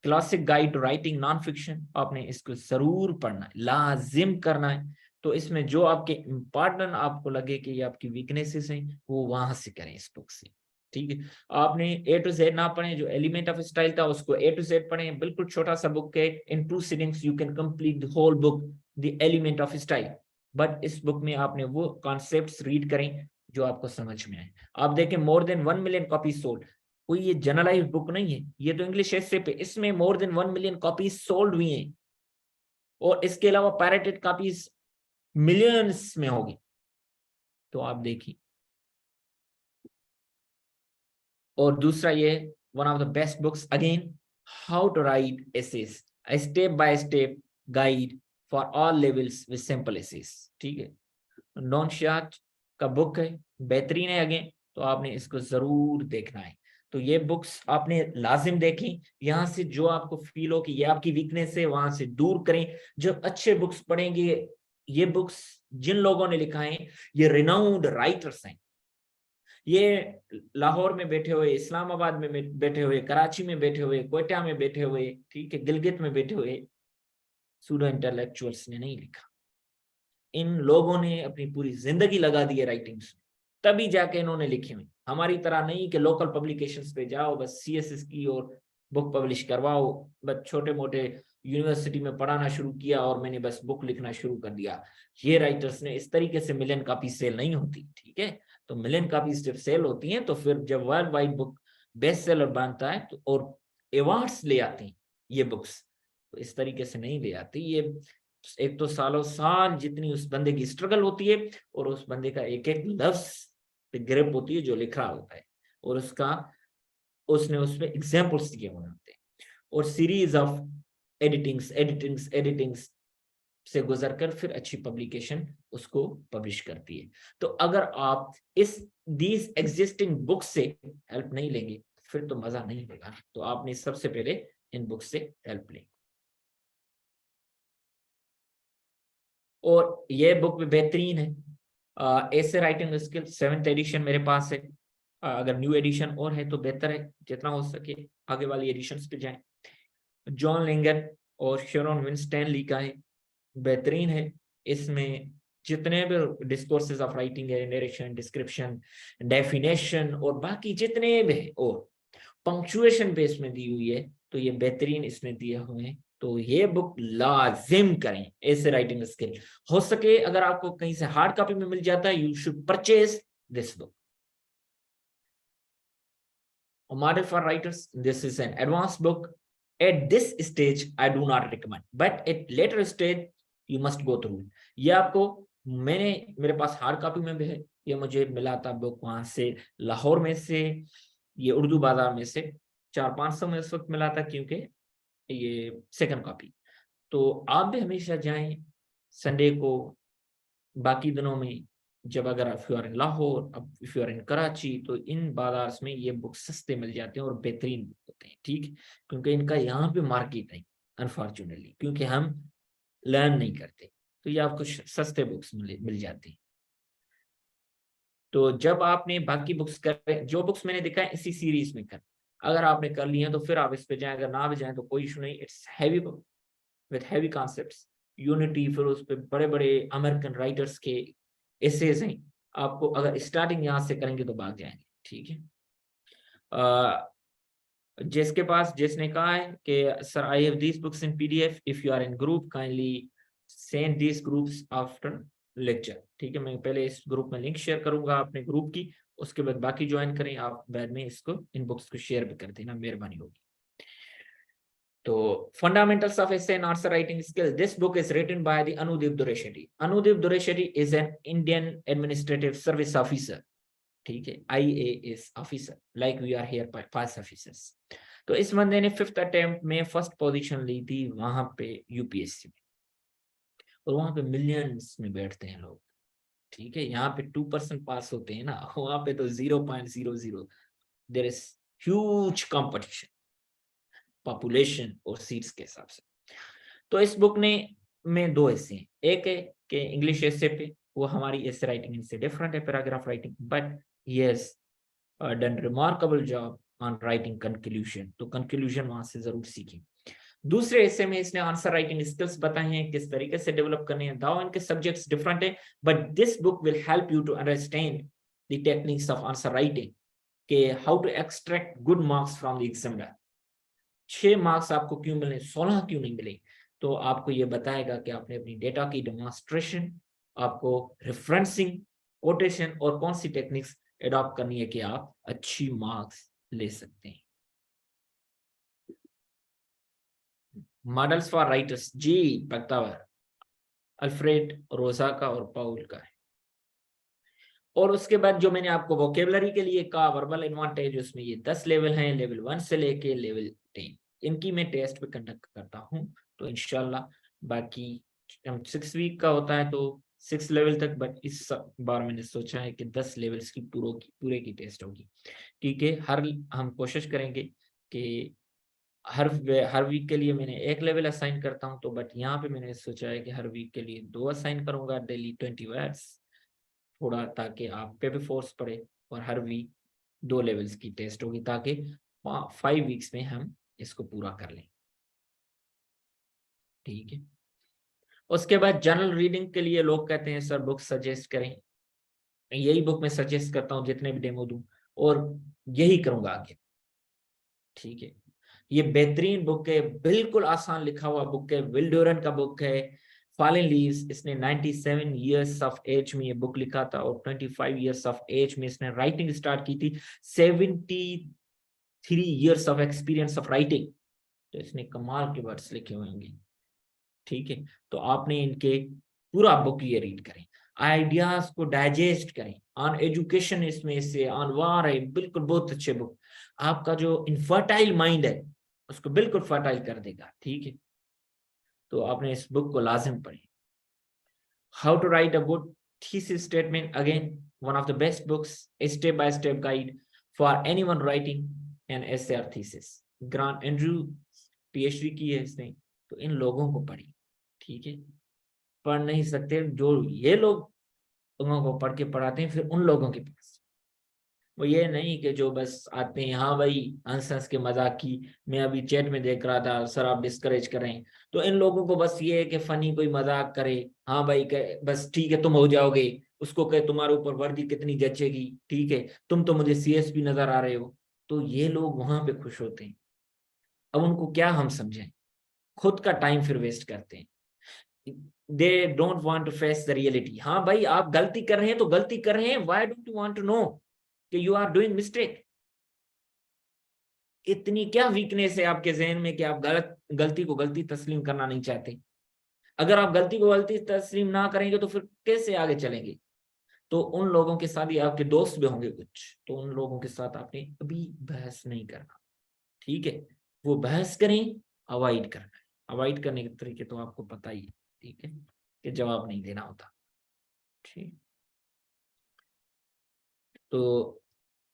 classic guide to writing non fiction. आपने इसको जरूर पढ़ना है, लाजिम करना है। तो इसमें जो आपके इम्पोर्टेंट आपको लगे कि ये आपकी वीकनेसेस हैं, वो वहां से करें इस बुक से, ठीक है। आपने ए टू जेड ना पढ़े, जो एलिमेंट ऑफ स्टाइल था उसको ए टू जेड पढ़े। बिल्कुल छोटा सा बुक है, in 2 sittings you can complete the whole book, the element of style. But इस बुक में आपने वो कॉन्सेप्ट्स रीड करें जो आपको समझ में आए। आप देखें more than 1 million copy sold. कोई ये जनरलाइज बुक नहीं है, ये तो इंग्लिश एसे पे, इसमें more than 1 million copies sold हुई हैं, और इसके अलावा पायरेटेड कॉपीज मिलियंस में होगी। तो आप देखिए। और दूसरा ये one of the best books again, how to write essays, a step by step guide for all levels with simple essays, ठीक है। नॉन शाट का बुक है, बेहतरीन है अगेन। तो आपने इसको जरूर देखना है। तो ये बुक्स आपने लाजिम देखी। यहाँ से जो आपको फील हो कि ये आपकी वीकनेस है, वहां से दूर करें। जब अच्छे बुक्स पढ़ेंगे, ये बुक्स जिन लोगों ने लिखा है ये रिनाउंड राइटर्स हैं। ये लाहौर में बैठे हुए, इस्लामाबाद में बैठे हुए, कराची में बैठे हुए, क्वेटा में बैठे हुए, ठीक है, गिलगित में बैठे हुए सूडो इंटेलेक्चुअल्स ने नहीं लिखा। इन लोगों ने अपनी पूरी जिंदगी लगा दी है राइटिंग्स, तभी जाके इन्होंने लिखी हुई। हमारी तरह नहीं कि लोकल पब्लिकेशंस पे जाओ बस सीएसएस की और बुक पब्लिश करवाओ, बस छोटे मोटे यूनिवर्सिटी में पढ़ाना शुरू किया और मैंने बस बुक लिखना शुरू कर दिया। ये राइटर्स ने इस तरीके से मिलियन कॉपी सेल नहीं होती, ठीक है। तो मिलियन कॉपीज जब सेल होती हैं तो फिर जब world wide book best seller बनता है तो और अवार्ड्स ले आती हैं ये बुक्स, तो इस तरीके से नहीं ले आती ये। एक तो सालों साल जितनी उस बंदे की स्ट्रगल होती है, और उस बंदे का एक एक लफ्ज पे ग्रिप होती है जो लिखा होता है, और उसका उसने उसमें एग्जाम्पल्स दिए हुए होते हैं। और सीरीज ऑफ एडिटिंग्स से गुजरकर फिर अच्छी पब्लिकेशन उसको पब्लिश करती है। तो अगर आप दीज एग्जिस्टिंग बुक्स से हेल्प नहीं लेंगे फिर तो मजा नहीं होगा। तो आपने सबसे पहले इन बुक्स से हेल्प लें। और ये बुक भी बेहतरीन है। ऐसे राइटिंग स्किल 7th एडिशन मेरे पास है। अगर न्यू एडिशन और है तो बेहतर है, जितना हो सके आगे वाली एडिशंस पे जाएं। जॉन लिंगन और शेरोन विंस्टैनली का है, बेहतरीन है। इसमें जितने भी डिस्कोर्सेज ऑफ राइटिंग है, नरेशन, डिस्क्रिप्शन, डेफिनेशन और बाकी जितने भी है, और पंक्चुएशन बेस में दी हुई है, तो ये बेहतरीन इसमें दिए हुए हैं। तो ये बुक लाजिम करें ऐसे राइटिंग स्किल। हो सके अगर आपको कहीं से हार्ड कॉपी में मिल जाता है, you should purchase this book. Model for writers, this is an advanced book. At this stage I do not recommend, but at later stage you must go through. ये आपको मेरे पास हार्ड कॉपी में भी है, ये मुझे मिला था बुक वहां से लाहौर में से, ये उर्दू बाजार में से 400-500 में उस वक्त मिला था, क्योंकि ये सेकंड कॉपी। तो आप भी हमेशा जाएं संडे को, बाकी दिनों में जब अगर if you are in Lahore, अब if you are in Karachi, तो इन बाजार में ये बुक सस्ते मिल जाते हैं और बेहतरीन बुक होते हैं, ठीक, क्योंकि इनका यहाँ पे मार्केट है अनफॉर्चुनेटली, क्योंकि हम लर्न नहीं करते, तो ये आपको सस्ते बुक्स मिल जाते हैं। तो जब आपने बाकी बुक्स कर, जो बुक्स मैंने दिखाए इसी सीरीज में कर, अगर आपने कर लिए हैं तो फिर आप इस पे जाएं, अगर ना भी जाएं तो कोई इशू नहीं। It's heavy book with heavy concepts, unity, फिर उस पे बड़े बड़े अमेरिकन राइटर्स के एसेज हैं। आपको अगर स्टार्टिंग यहाँ से करेंगे तो भाग जाएंगे, ठीक है। जिसने कहा है कि sir I have these books in PDF, if you are in group kindly send these groups after lecture, ठीक है। मैं पहले इस ग्रुप में लिंक शेयर करूंगा अपने ग्रुप की, उसके बाद बाकी ज्वाइन करें आप, बाद में इसको इन बुक्स को शेयर भी कर देना, मेहरबानी होगी। तो fundamentals of essay and answer writing skill, this book is written by the Anudeep Durishetty. Anudeep Durishetty is an Indian administrative service officer, ठीक है, IAS officer, like we are here pass officers. तो इस बंदे ने 5th अटेम्प्ट में फर्स्ट पोजीशन ली थी वहां पे यूपीएससी में, और वहां पे मिलियंस में बैठते हैं लोग, ठीक है। यहाँ पे 2% पास होते हैं ना, वहां पे तो 0.00। There is huge competition population और सीट्स के हिसाब से। तो इस बुक में 2 हिस्से हैं, एक है कि इंग्लिश एसे पे, वो हमारी एसे राइटिंग इनसे डिफरेंट है, paragraph writing, but he has done remarkable job on writing conclusion, तो कंक्लूजन वहां से जरूर सीखें। दूसरे हिस्से में इसने आंसर राइटिंग स्किल्स बताए हैं, किस तरीके से डेवलप करने हैं, दाव इनके सब्जेक्ट्स डिफरेंट है, but this book will help you to understand the techniques of answer writing, के how to extract good marks from the examiner. 6 marks आपको क्यों मिले, 16 क्यों नहीं मिले, तो आपको ये बताएगा कि आपने अपनी डेटा की डेमोन्स्ट्रेशन, आपको रेफरेंसिंग, कोटेशन और कौन सी टेक्निक्स एडॉप्ट करनी है कि आप अच्छी मार्क्स ले सकते हैं। मॉडल्स फॉर राइटर्स, जी पक्तावर, अल्फ्रेड रोजा का और पाउल का है। और उसके बाद जो मैंने आपको वोकेबलरी के लिए कहा, वर्बल एडवांटेज, उसमें ये 10 लेवल हैं, लेवल 1 से लेके लेवल 10, इनकी मैं टेस्ट भी कंडक्ट करता हूँ, तो इंशाल्लाह। बाकी 6 वीक का होता है तो 6 लेवल तक, बट इस बार मैंने सोचा है कि 10 लेवल्स की पूरे की टेस्ट होगी, ठीक है। हम कोशिश करेंगे कि हर वीक के लिए मैंने 1 लेवल असाइन करता हूँ, तो बट यहाँ पे मैंने सोचा है कि हर वीक के लिए 2 असाइन करूंगा, डेली 20 वर्ड्स, थोड़ा ताकि आप पे भी फोर्स पड़े, और हर वीक 2 लेवल्स की टेस्ट होगी, ताकि 5 वीक्स में हम इसको पूरा कर लें, ठीक है। उसके बाद जनरल रीडिंग के लिए लोग कहते हैं सर बुक सजेस्ट करें, यही बुक मैं सजेस्ट करता हूँ जितने भी डेमो दूं, और यही करूंगा आगे, ठीक है। ये बेहतरीन बुक है, बिल्कुल आसान लिखा हुआ बुक है, विल ड्यूरेंट का बुक है, फॉलन लीव्स। इसने 97 ईयर्स ऑफ एज में ये बुक लिखा था, और 25 ईयर्स ऑफ एज में इसने राइटिंग स्टार्ट की थी, 73 years of experience of writing, तो इसने कमाल के वर्ड्स लिखे हुए होंगे, ठीक है। तो आपने इनके पूरा बुक ये रीड करें, आइडियाज को डाइजेस्ट करें, ऑन एजुकेशन इसमें से ऑन वार है, बिल्कुल बहुत अच्छे बुक, आपका जो इनफर्टाइल माइंड है उसको बिल्कुल फर्टाइल कर देगा, ठीक है। तो आपने इस बुक को लाजिम पढ़ें। How to write a good thesis statement, again one of the best books, a step by step guide for anyone writing an essay और थीसिस। ग्रांट एंड्रयू पीएचडी की है इसने, तो इन लोगों को पढ़िए, ठीक है। पढ़ नहीं सकते जो ये लोग लोगों को पढ़ के पढ़ाते हैं, फिर उन लोगों के पास वो ये नहीं कि जो बस आते हैं, हाँ भाई हंस हंस के मजाक की, मैं अभी चैट में देख रहा था सर आप डिस्करेज कर रहे हैं, तो इन लोगों को बस ये है कि फनी कोई मजाक करे, हाँ भाई बस ठीक है तुम हो जाओगे, उसको कहे तुम्हारे ऊपर वर्दी कितनी जचेगी, ठीक है तुम तो मुझे सीएसपी नजर आ रहे हो, तो ये लोग वहां पे खुश होते हैं। अब उनको क्या हम समझें, खुद का टाइम फिर वेस्ट करते हैं। They don't want to face the reality. हाँ भाई आप गलती कर रहे हैं तो गलती कर रहे हैं, why don't you want to know कि यू आर डूइंग मिस्टेक। इतनी क्या वीकनेस है आपके जहन में कि आप गलती को गलती तस्लीम करना नहीं चाहते। अगर आप गलती को गलती तस्लीम ना करेंगे तो फिर कैसे आगे चलेंगे। तो उन लोगों के साथ ही आपके दोस्त भी होंगे कुछ, तो उन लोगों के साथ आपने कभी बहस नहीं करना, ठीक है। वो बहस करें, अवॉइड करना है। अवॉइड करने के तरीके तो आपको पता ही है, ठीक है, कि जवाब नहीं देना होता, ठीक। तो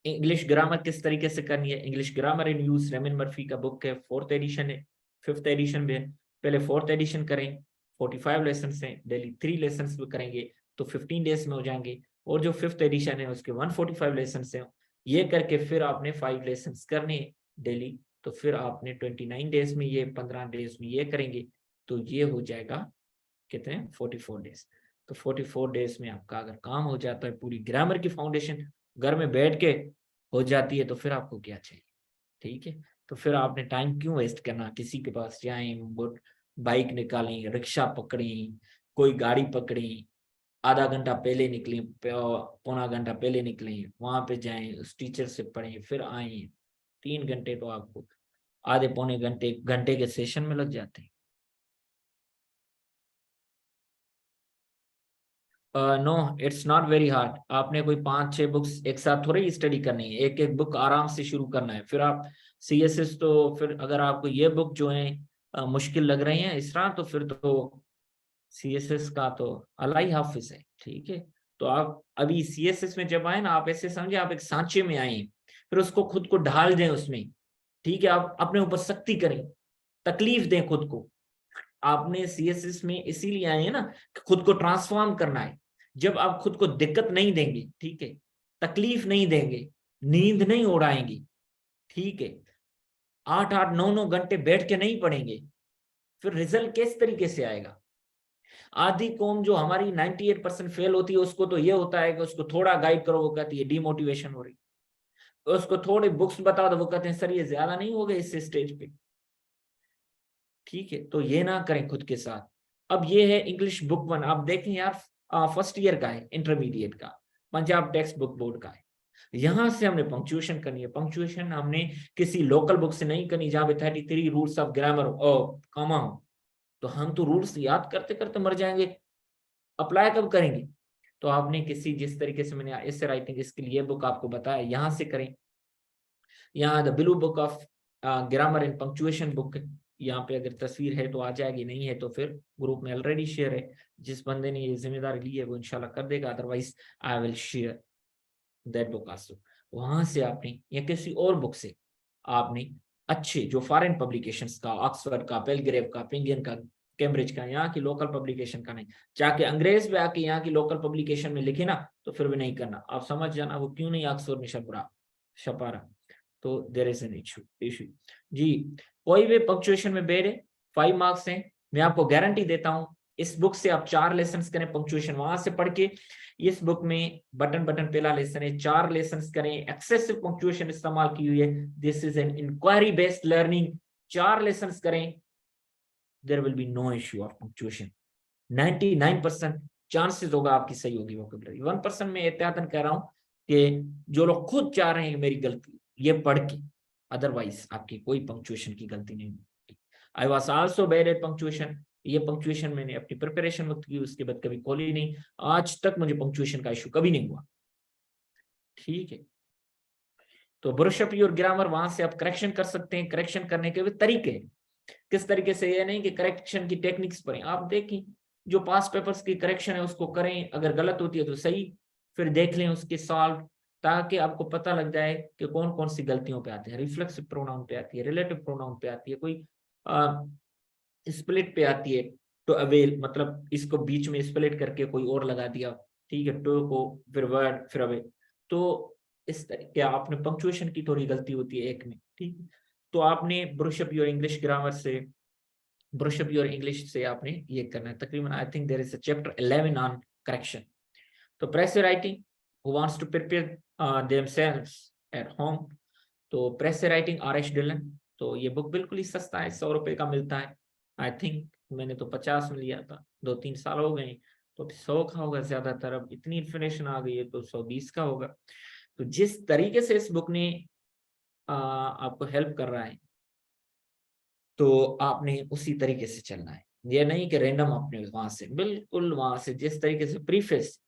इंग्लिश ग्रामर किस तरीके से करनी है, English grammar in use Raymond Murphy का बुक है, 4th एडिशन है, 5th एडिशन भी है। पहले 4th एडिशन करें, 45 लेसन है, डेली 3 लेसन भी करेंगे तो 15 डेज में हो जाएंगे। और जो 5th एडिशन है उसके 145 लेसन है, ये करके फिर आपने 5 लेसन करने डेली, तो फिर आपने 29 डेज में ये 15 डेज में ये करेंगे, तो ये हो जाएगा कितने 44 डेज। तो 44 डेज में आपका अगर काम हो जाता है, पूरी ग्रामर की फाउंडेशन घर में बैठ के हो जाती है, तो फिर आपको क्या चाहिए, ठीक है। तो फिर आपने टाइम क्यों वेस्ट करना, किसी के पास जाएं, बाइक निकालें, रिक्शा पकड़ें, कोई गाड़ी पकड़ें, आधा घंटा पहले निकलें, पौना घंटा पहले निकलें, वहां पे जाएं, उस टीचर से पढ़ें, फिर आए, 3 घंटे तो आपको आधे पौने घंटे घंटे के सेशन में लग जाते हैं। No it's not very hard. आपने कोई 5-6 बुक्स एक साथ थोड़ी स्टडी करनी है, एक एक बुक आराम से शुरू करना है। फिर आप सीएसएस, तो फिर अगर आपको ये बुक जो है मुश्किल लग रही है इस तरह, तो फिर तो सीएसएस का तो अल्लाह ही हाफिज है, ठीक है। तो आप अभी सीएसएस में जब आए ना, आप ऐसे समझे आप एक सांचे में आए, फिर उसको खुद को ढाल दें उसमें, ठीक है। आप अपने ऊपर सख्ती करें, तकलीफ दें खुद को। आपने सीएसएस में इसीलिए आए हैं ना, खुद को ट्रांसफॉर्म करना है। जब आप खुद को दिक्कत नहीं देंगे, ठीक है, तकलीफ नहीं देंगे, नींद नहीं उड़ाएंगे, ठीक है, 8-8 9-9 घंटे बैठ के नहीं पढ़ेंगे, फिर रिजल्ट किस तरीके से आएगा। आधी कौम जो हमारी 98% फेल होती है, उसको तो ये होता है कि उसको थोड़ा गाइड करो, वो कहती है डिमोटिवेशन हो रही, उसको थोड़ी बुक्स बताओ तो वो कहते हैं सर ये ज्यादा नहीं हो गए इस स्टेज पे, ठीक है। तो ये ना करें खुद के साथ। अब ये है इंग्लिश बुक 1, आप देखें यार, फर्स्ट ईयर का है, इंटरमीडिएट का, पंजाब टेक्स्ट बुक बोर्ड का है। यहां से हमने पंक्चुएशन करनी है। पंक्चुएशन हमने किसी लोकल बुक से नहीं करनी जहां पे 33 रूल्स ऑफ ग्रामर और कॉमा हो, तो हम तो रूल्स याद करते करते मर जाएंगे, अप्लाई कब करेंगे। तो आपने किसी, जिस तरीके से मैंने इससे राइटिंग इसके लिए बुक आपको बताया, यहां से करें। यहाँ the blue book of grammar and punctuation book, यहाँ पे अगर तस्वीर है तो आ जाएगी, नहीं है तो फिर ग्रुप में ऑलरेडी शेयर है। जिस बंदे ने ये जिम्मेदारी ली है वो इंशाल्लाह कर देगा, otherwise I will share that book also. वहां से आपने या किसी और बुक से आपने अच्छे जो फॉरेन पब्लिकेशंस का, ऑक्सफोर्ड का, पेलग्रेव का, पिंगियन का, कैम्ब्रिज का, यहाँ की लोकल पब्लिकेशन का नहीं, जाके अंग्रेज में आके यहाँ की लोकल पब्लिकेशन में लिखे ना, तो फिर भी नहीं करना। आप समझ जाना वो क्यों नहीं ऑक्सफोर्ड में छपा रहा। तो देयर इज एन इशू जी। कोई भी पंक्चुएशन में बेर है, 5 मार्क्स हैं। मैं आपको गारंटी देता हूं, इस बुक से आप 4 लेसन करें पंक्चुएशन वहां से पढ़ के, इस बुक में बटन पहला लेसन है, 4 लेसन करें, एक्सेसिव पंक्चुएशन इस्तेमाल की हुई है, this is an inquiry based learning, 4 lesson करें, there will be no issue of punctuation. 99% chances होगा आपकी सही होगी वोकैबुलरी। 1% में एहतियातन कह रहा हूं कि जो लोग खुद चाह रहे हैं कि मेरी गलती ये पढ़ के, अदरवाइज आपकी कोई पंक्चुएशन की गलती नहीं होगी। I was also bad at punctuation. ये पंक्चुएशन मैंने अपनी प्रिपरेशन वक्त की, उसके बाद कभी खोली नहीं, आज तक मुझे पंक्चुएशन का इशू कभी नहीं हुआ, ठीक है। तो ब्रश अप योर ग्रामर, वहां से आप करेक्शन कर सकते हैं। करेक्शन करने के भी तरीके हैं, किस तरीके से, ये नहीं कि करेक्शन की टेक्निक्स पढ़ें, आप देखें जो पास पेपर्स की करेक्शन है उसको करें, अगर गलत होती है तो सही, फिर देख लें उसके सॉल्व, ताकि आपको पता लग जाए कि कौन कौन सी गलतियों पे आते हैं। रिफ्लेक्सिव प्रोनाउन पे आती है, रिलेटिव प्रोनाउन पे आती है, कोई स्प्लिट पे आती है, टू अवेल, मतलब इसको बीच में स्प्लिट करके कोई और लगा दिया, ठीक है, टू को फिर वर्ड फिर अवे, तो इस तरीके आपने पंक्चुएशन की थोड़ी गलती होती है एक में, ठीक। तो आपने brush up your English grammar से, ब्रश अप योर इंग्लिश से आपने ये करना है। तकरीबन I think there is a chapter 11 on correction. तो precis writing, who wants to prepare themselves at home, तो प्रेस राइटिंग आर.एच. डिलन, तो ये बुक बिल्कुल ही सस्ता है, 100 रुपए का मिलता है। आई थिंक मैंने तो 50 में लिया था, 2-3 साल हो गए, तो अब 100 का होगा ज्यादातर, अब इतनी इन्फॉर्मेशन आ गई है तो 120 का होगा। तो जिस तरीके से इस बुक ने आपको हेल्प कर रहा है, तो आपने उसी तरीके से चलना है। ये नहीं कि रैंडम आपने वहां से, बिल्कुल वहां से जिस तरीके से प्रीफेस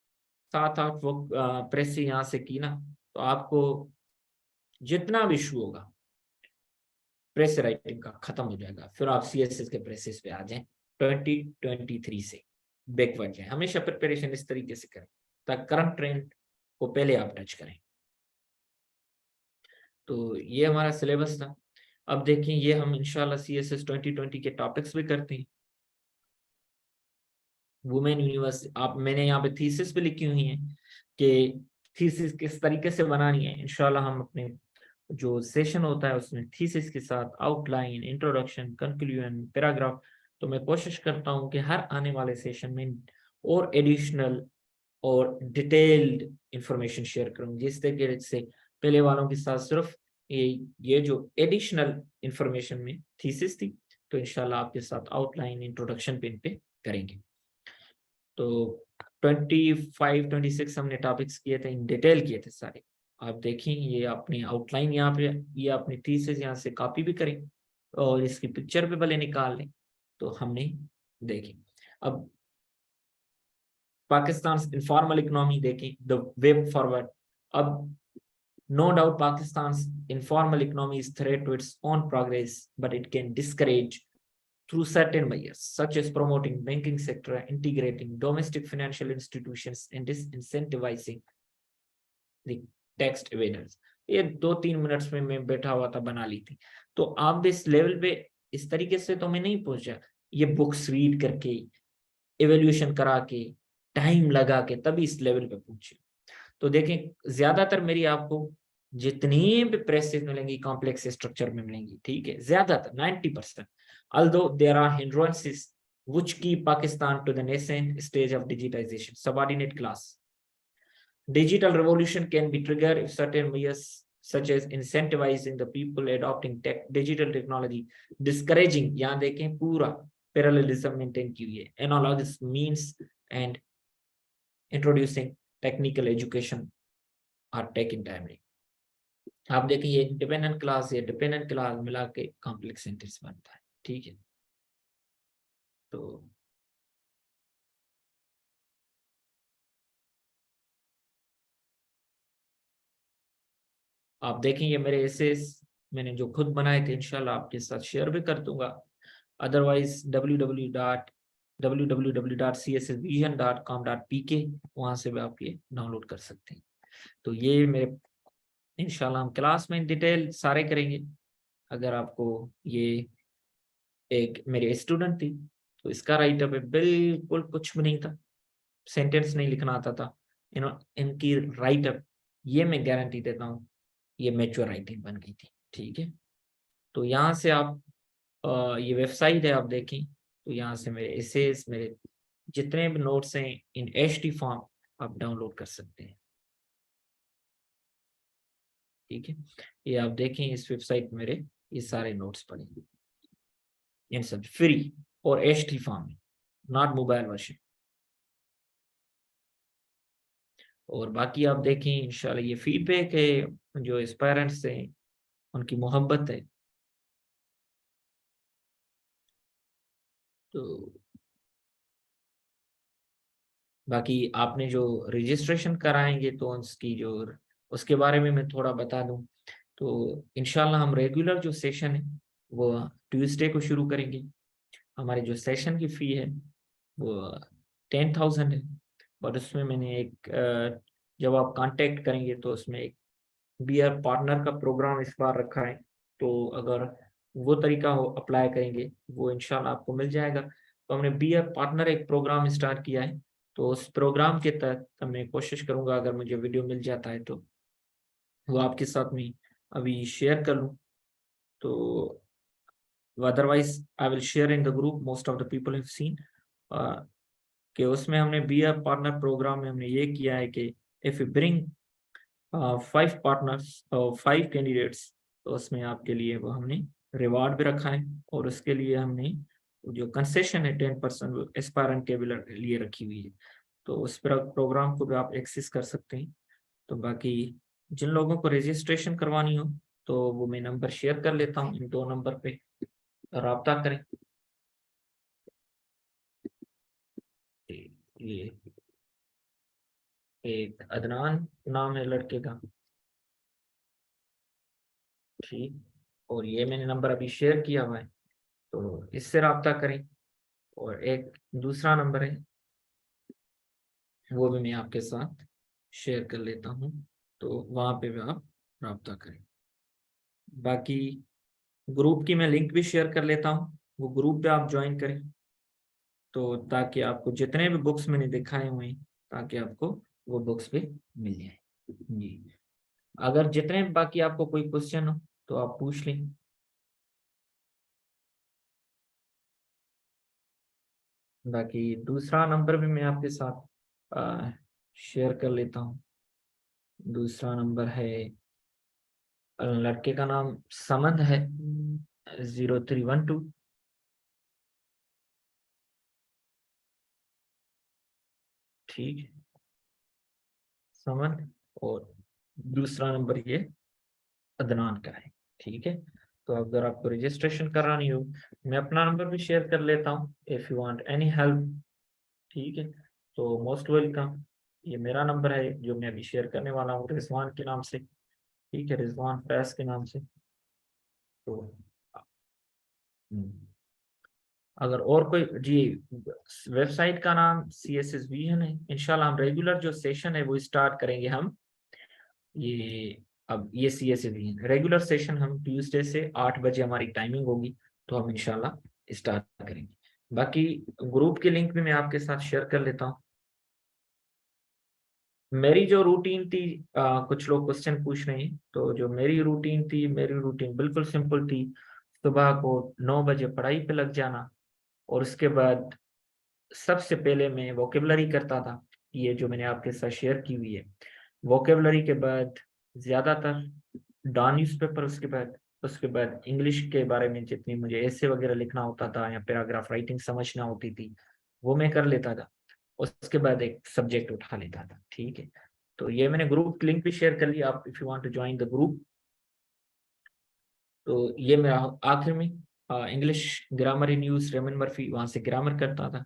7-8 वो प्रेस यहाँ से की ना, तो आपको जितना भी इशू होगा प्रेस राइटिंग का खत्म हो जाएगा। फिर आप सीएसएस के प्रेसेस पे आ जाएं 2023 से, बैकवर्ड जाएं। हमेशा प्रिपरेशन इस तरीके से करें ताकि करंट ट्रेंड को पहले आप टच करें। तो ये हमारा सिलेबस था। अब देखें, ये हम इंशाल्लाह सीएसएस 2020 के टॉपिक्स भी करते हैं। वुमेन यूनिवर्सिटी, आप मैंने यहाँ पे थीसिस भी लिखी हुई है कि थीसिस किस तरीके से बनानी है। इंशाल्लाह हम अपने जो सेशन होता है उसमें थीसिस के साथ आउटलाइन, इंट्रोडक्शन, कंक्लूजन, पैराग्राफ, तो मैं कोशिश करता हूँ कि हर आने वाले सेशन में और एडिशनल और डिटेल्ड इंफॉर्मेशन शेयर करूँ, जिस तरीके से पहले वालों के साथ सिर्फ ये जो एडिशनल इंफॉर्मेशन में थीसिस थी, तो इंशाल्लाह आपके साथ आउटलाइन, इंट्रोडक्शन पे इन पे करेंगे। तो 25-26 हमने टॉपिक्स किए थे, इन डिटेल किए थे सारे। आप देखें, ये अपनी आउटलाइन यहाँ पे, ये अपनी थीसिस यहाँ से कॉपी भी करें और इसकी पिक्चर भी भले निकाल लें। तो हमने देखें, अब पाकिस्तान इनफॉर्मल इकोनॉमी देखें, द वे फॉरवर्ड। अब no doubt Pakistan informal economy is threat to its own progress, but it can discourage through certain measures, such as promoting banking sector, integrating domestic financial institutions, and disincentivizing the tax evaders। ये 2-3 minutes में मैं बैठा हुआ था, बना ली थी। तो आप इस लेवल पे इस तरीके से तो मैं नहीं पहुंचा, ये बुक्स रीड करके, एवेल्यूशन करा के, टाइम लगा के तभी इस लेवल पे पहुंचे। तो देखें, ज्यादातर मेरी आपको जितनी भी प्रेसेस मिलेंगी कॉम्प्लेक्स स्ट्रक्चर में मिलेंगी, ठीक है, ज्यादातर 90%। although there are hindrances which keep Pakistan to the nascent stage of digitization, subordinate class. Digital revolution can be triggered if certain measures such as incentivizing the people adopting digital technology, discouraging, यहाँ देखें पूरा parallelism maintain की हुई है, analogous means and introducing technical education are taken timely। आप देखें, ये independent class या डिपेंडेंट क्लास मिला के कॉम्प्लेक्स सेंटेंस बनता है, ठीक है। तो आप देखें, ये मेरे एसेस मैंने जो खुद बनाए थे, इंशाल्लाह आपके साथ शेयर भी कर दूंगा। अदरवाइज www.cssvision.com.pk, वहां से भी आप ये डाउनलोड कर सकते हैं। तो ये मेरे इंशाल्लाह हम क्लास में डिटेल सारे करेंगे। अगर आपको ये एक मेरे स्टूडेंट थी, तो इसका राइटअप बिल्कुल कुछ भी नहीं था, सेंटेंस नहीं लिखना आता था, इनकी राइटअप, ये मैं गारंटी देता हूँ, ये मैच्योर राइटिंग बन गई थी, ठीक है। तो यहाँ से आप ये वेबसाइट है, आप देखें, तो यहाँ से मेरे एसेस, मेरे जितने भी नोट्स हैं इन एचटी फॉर्म आप डाउनलोड कर सकते हैं, ठीक है। ये आप देखें, इस वेबसाइट मेरे ये सारे नोट्स पड़े, इन सब फ्री और एचटी फॉर्म में, नॉट मोबाइल वर्जन। और बाकी आप देखें, इंशाल्लाह ये फीडबैक है जो एस्पायरेंट्स हैं, उनकी मोहब्बत है। तो बाकी आपने जो रजिस्ट्रेशन कराएंगे तो उसकी जो, उसके बारे में मैं थोड़ा बता दूं। तो इंशाल्लाह हम रेगुलर जो सेशन है वो ट्यूसडे को शुरू करेंगे। हमारी जो सेशन की फ़ी है वो 10,000 है, और उसमें मैंने एक जब आप कांटेक्ट करेंगे तो उसमें एक बी आर पार्टनर का प्रोग्राम इस बार रखा है, तो अगर वो तरीका हो अप्लाई करेंगे वो इंशाल्लाह आपको मिल जाएगा। तो हमने बी आर पार्टनर एक प्रोग्राम स्टार्ट किया है, तो उस प्रोग्राम के तहत मैं कोशिश करूंगा अगर मुझे वीडियो मिल जाता है तो वो आपके साथ में अभी शेयर कर लूँ। तो otherwise I will share in the group, most of the people have seen कि उसमें हमने बी आर पार्टनर प्रोग्राम में हमने ये किया है कि इफ यू ब्रिंग 5 पार्टनर्स और 5 कैंडिडेट्स, तो उसमें आपके लिए वो हमने रिवार्ड भी रखा है, और उसके लिए हमने जो कंसेशन है 10% एस्पायरेंट के लिए रखी हुई है। तो उस प्रोग्राम को भी आप एक्सेस कर सकते हैं। तो बाकी जिन लोगों को रजिस्ट्रेशन करवानी हो तो वो मैं नंबर शेयर कर लेता हूँ, इन 2 नंबर पे राब्ता करें। ये एक अदनान नाम है लड़के का, ठीक, और ये मैंने नंबर अभी शेयर किया हुआ है, तो इससे राब्ता करें। और एक दूसरा नंबर है, वो भी मैं आपके साथ शेयर कर लेता हूँ, तो वहाँ पे भी आप राब्ता करें। बाकी ग्रुप की मैं लिंक भी शेयर कर लेता हूँ, वो ग्रुप पे आप ज्वाइन करें, तो ताकि आपको जितने भी बुक्स मैंने दिखाए हुए हैं ताकि आपको वो बुक्स भी मिल जाए जी। अगर जितने बाकी आपको कोई क्वेश्चन हो तो आप पूछ लें। बाकी दूसरा नंबर भी मैं आपके साथ शेयर कर लेता हूँ। दूसरा नंबर है, लड़के का नाम समद है, 0312, ठीक है, समद। और दूसरा नंबर ये अदनान का है, ठीक है। तो अगर आपको रजिस्ट्रेशन करानी हो, मैं अपना नंबर भी शेयर कर लेता हूँ if you want any help, ठीक है। तो मोस्ट वेलकम। ये मेरा नंबर है जो मैं अभी शेयर करने वाला हूँ, रिजवान के नाम से, ठीक है, रिजवान फैज के नाम से। तो हम्म, अगर और कोई जी, वेबसाइट का नाम CSS विजन है। इंशाल्लाह हम रेगुलर जो सेशन है वो स्टार्ट करेंगे हम ये, अब ये CSS विजन रेगुलर सेशन हम ट्यूसडे से 8 बजे हमारी टाइमिंग होगी, तो हम इंशाल्लाह स्टार्ट करेंगे। बाकी ग्रुप की लिंक भी मैं आपके साथ शेयर कर लेता हूँ। मेरी जो रूटीन थी, कुछ लोग क्वेश्चन पूछ रहे हैं, तो जो मेरी रूटीन थी, मेरी रूटीन बिल्कुल सिंपल थी। सुबह को 9 बजे पढ़ाई पे लग जाना, और उसके बाद सबसे पहले मैं वोकेबलरी करता था, ये जो मैंने आपके साथ शेयर की हुई है। वोकेबलरी के बाद ज्यादातर डॉन न्यूज़पेपर, उसके बाद इंग्लिश के बारे में जितनी मुझे ऐसे वगैरह लिखना होता था या पैराग्राफ राइटिंग समझना होती थी वो मैं कर लेता था। उसके बाद एक सब्जेक्ट उठा लेता था, ठीक है। तो ये मैंने ग्रुप लिंक भी शेयर कर लिया, आप if you want to join the group. तो ये मेरा आखिर में English grammar in use, Raymond Murphy, वहां से ग्रामर करता था।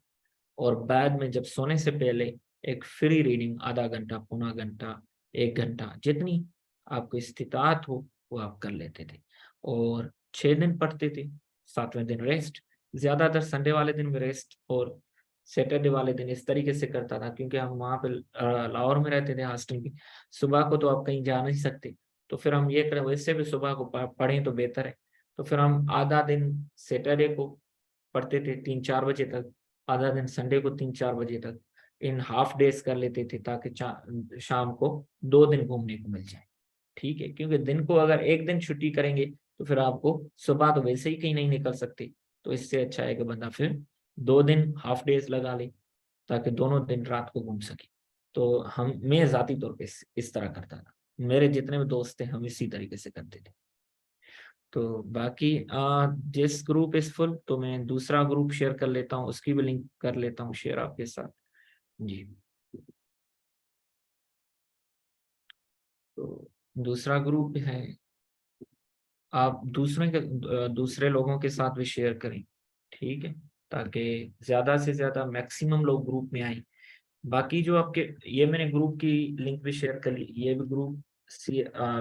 और बाद में जब सोने से पहले एक फ्री रीडिंग आधा घंटा, पौना घंटा, 1 घंटा, जितनी आपको इस्तिताअत हो वो आप कर लेते थे। और 6 दिन पढ़ते थे, 7वें दिन रेस्ट, ज्यादातर संडे वाले दिन में रेस्ट, और सैटरडे वाले दिन इस तरीके से करता था, क्योंकि हम वहाँ पे लाहौर में रहते थे हॉस्टल में। सुबह को तो आप कहीं जा नहीं सकते, तो फिर हम ये करें, वैसे भी सुबह को पढ़ें तो बेहतर है। तो फिर हम आधा दिन सैटरडे को पढ़ते थे 3-4 बजे तक, आधा दिन संडे को 3-4 बजे तक, इन हाफ डेज कर लेते थे, ताकि शाम को 2 दिन घूमने को मिल जाए, ठीक है। क्योंकि दिन को अगर एक दिन छुट्टी करेंगे तो फिर आपको सुबह तो वैसे ही कहीं नहीं निकल सकते, तो इससे अच्छा है कि बंदा फिर 2 दिन हाफ डेज लगा ले, ताकि दोनों दिन रात को घूम सके। तो मैं जाती तौर पे इस तरह करता था, मेरे जितने भी दोस्त थे हम इसी तरीके से करते थे। तो बाकी जिस ग्रुप इज फुल, तो मैं दूसरा ग्रुप शेयर कर लेता हूँ, उसकी भी लिंक कर लेता हूँ शेयर आपके साथ जी। तो दूसरा ग्रुप है, आप दूसरे लोगों के साथ भी शेयर करें, ठीक है, ताकि ज्यादा से ज्यादा मैक्सिमम लोग ग्रुप में आए। बाकी जो आपके, ये मैंने ग्रुप की लिंक भी शेयर कर ली, ये भी group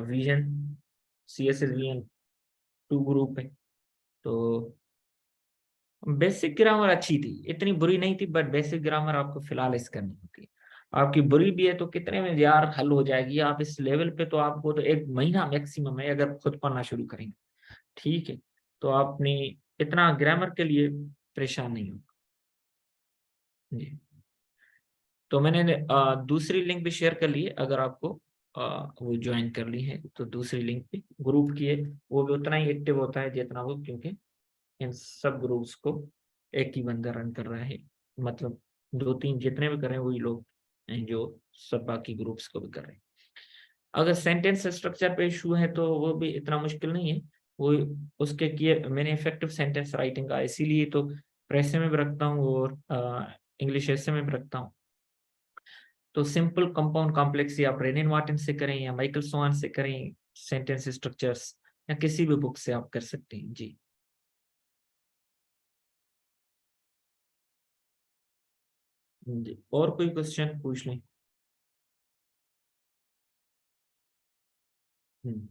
vision CSS vision 2 group है, तो बेसिक ग्रामर अच्छी थी, इतनी बुरी नहीं थी, बट बेसिक ग्रामर आपको फिलहाल इस करनी होती है। आपकी बुरी भी है तो कितने में यार हल हो जाएगी, आप इस लेवल पे तो आपको तो 1 महीना मैक्सिमम है अगर खुद पढ़ना शुरू करेंगे। ठीक है, तो आपने इतना ग्रामर के लिए परेशान नहीं हो जी। तो मैंने दूसरी लिंक भी शेयर कर ली है, अगर आपको वो ज्वाइन कर ली है तो दूसरी लिंक पे ग्रुप की है, वो भी उतना ही एक्टिव होता है जितना वो, क्योंकि इन सब ग्रुप्स को एक ही बंदा रन कर रहा है, मतलब 2-3 जितने भी कर रहे हैं वही लोग हैं जो सब बाकी ग्रुप्स को भी कर रहे हैं। अगर सेंटेंस स्ट्रक्चर पे इशू है तो वो भी इतना मुश्किल नहीं है, वो उसके किए मैंने इफेक्टिव सेंटेंस राइटिंग का इसीलिए तो प्रेसे में भी रखता हूँ और इंग्लिश ऐसे में भी रखता हूँ। तो सिंपल कंपाउंड कॉम्प्लेक्स या आप रेनिन मार्टिन से करें या माइकल सोआन से करें, सेंटेंस स्ट्रक्चर्स या किसी भी बुक से आप कर सकते हैं जी। जी, और कोई क्वेश्चन पूछ लें। हम्म,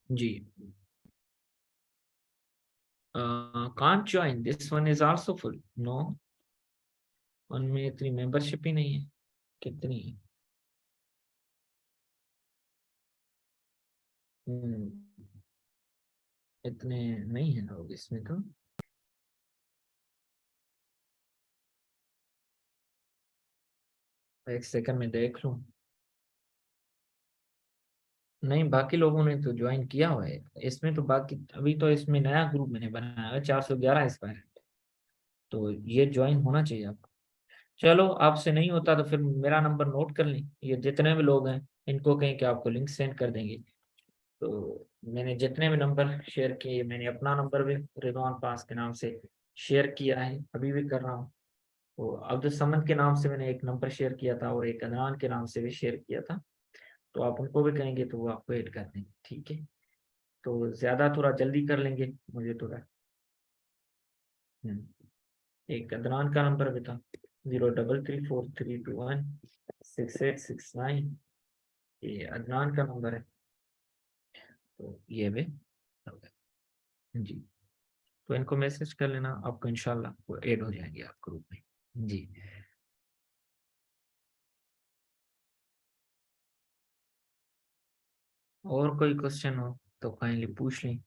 जी। can't join, this one is also full, no, उनमें इतनी मेंबरशिप ही नहीं है। कितनी है? हम्म, इतने नहीं है लोग इसमें तो। एक सेकंड में देख लूं। नहीं, बाकी लोगों ने तो ज्वाइन किया हुआ है इसमें, तो बाकी अभी तो इसमें नया ग्रुप मैंने बनाया है, 411 इस पर है, तो ये ज्वाइन होना चाहिए आपको। चलो, आपसे नहीं होता तो फिर मेरा नंबर नोट कर लें, ये जितने भी लोग हैं इनको कहें कि आपको लिंक सेंड कर देंगे। तो मैंने जितने भी नंबर शेयर किए, मैंने अपना नंबर भी रिजवान पास के नाम से शेयर किया है, अभी भी कर रहा हूँ। तो अब्दुल समद के नाम से मैंने एक नंबर शेयर किया था और एक अदनान के नाम से भी शेयर किया था, तो आप उनको भी कहेंगे तो वो आपको ऐड कर देंगे, ठीक है। तो ज्यादा थोड़ा जल्दी कर लेंगे, मुझे थोड़ा एक अदनान का नंबर भी था, 03343216869, ये अदनान का नंबर है, तो ये भी जी। तो इनको मैसेज कर लेना, आपको इंशाल्लाह वो ऐड हो जाएंगे आप ग्रुप में जी। और कोई क्वेश्चन हो तो काइंडली पूछ लें।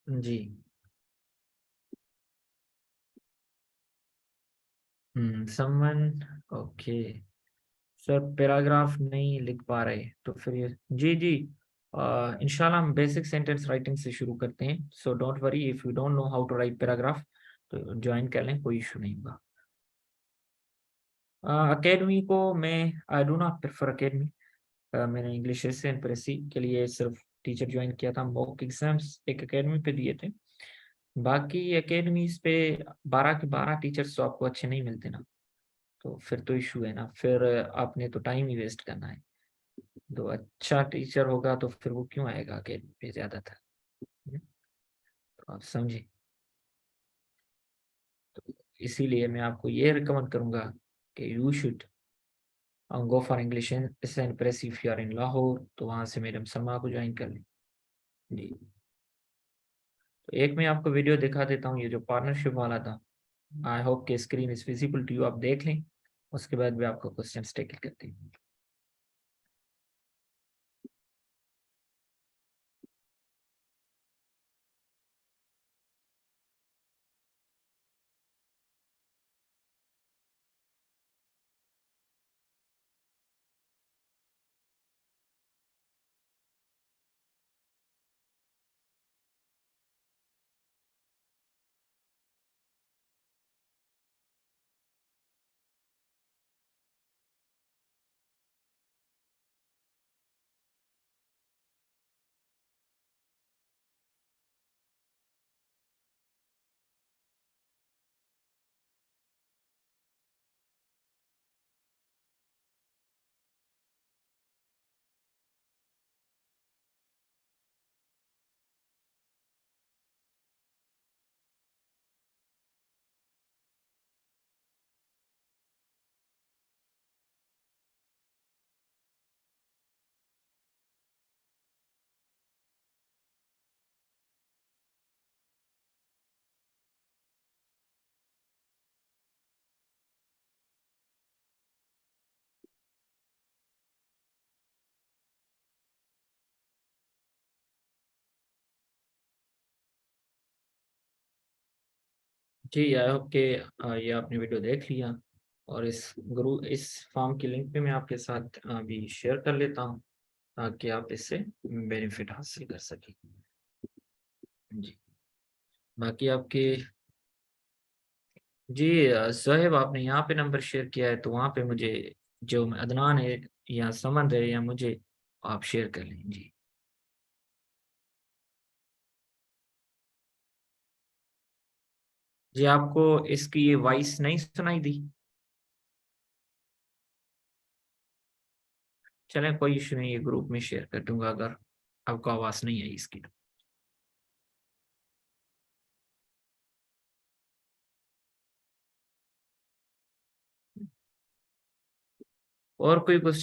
जी। समवन, ओके सर, पैराग्राफ नहीं लिख पा रहे तो फिर ये जी जी, इंशाल्लाह हम बेसिक सेंटेंस राइटिंग से शुरू करते हैं, so don't worry if you don't know how to write paragraph, तो ज्वाइन कर लें, कोई इशू नहीं होगा। अकेडमी को मैं I do not prefer academy, मैंने इंग्लिश एसे एंड प्रेसी के लिए सिर्फ टीचर ज्वाइन किया था, मॉक एग्जाम्स एक अकेडमी पे दिए थे, बाकी एकेडमीज पे 12 के 12 टीचर्स तो आपको अच्छे नहीं मिलते ना, तो फिर तो इशू है ना, फिर आपने तो टाइम ही वेस्ट करना है। तो अच्छा टीचर होगा तो फिर वो क्यों आएगा अकेडमी पे ज्यादातर, तो आप समझे। तो इसीलिए मैं आपको ये रिकमेंड करूंगा कि you should go for English and precis if you are in Lahore, तो वहां से मैडम सलमा को ज्वाइन कर लें जी। तो एक मैं आपको वीडियो दिखा देता हूँ, ये जो पार्टनरशिप वाला था, आई होप के screen is visible to you, आप देख लें, उसके बाद भी आपको क्वेश्चन टेकल करते हैं। जी, आई होप कि ये आपने वीडियो देख लिया और इस फॉर्म की लिंक भी मैं आपके साथ अभी शेयर कर लेता हूँ, ताकि आप इससे बेनिफिट हासिल कर सकें। जी, बाकी आपके जी ज़ोहेब आपने यहाँ पे नंबर शेयर किया है, तो वहाँ पे मुझे जो अदनान है या समन है या मुझे आप शेयर कर लें। जी। जी, आपको इसकी ये वॉइस नहीं सुनाई दी? चलें कोई इश्यू नहीं, ये ग्रुप में शेयर कर दूँगा अगर आपको आवाज़ नहीं आई इसकी तो। और कोई क्वेश्चन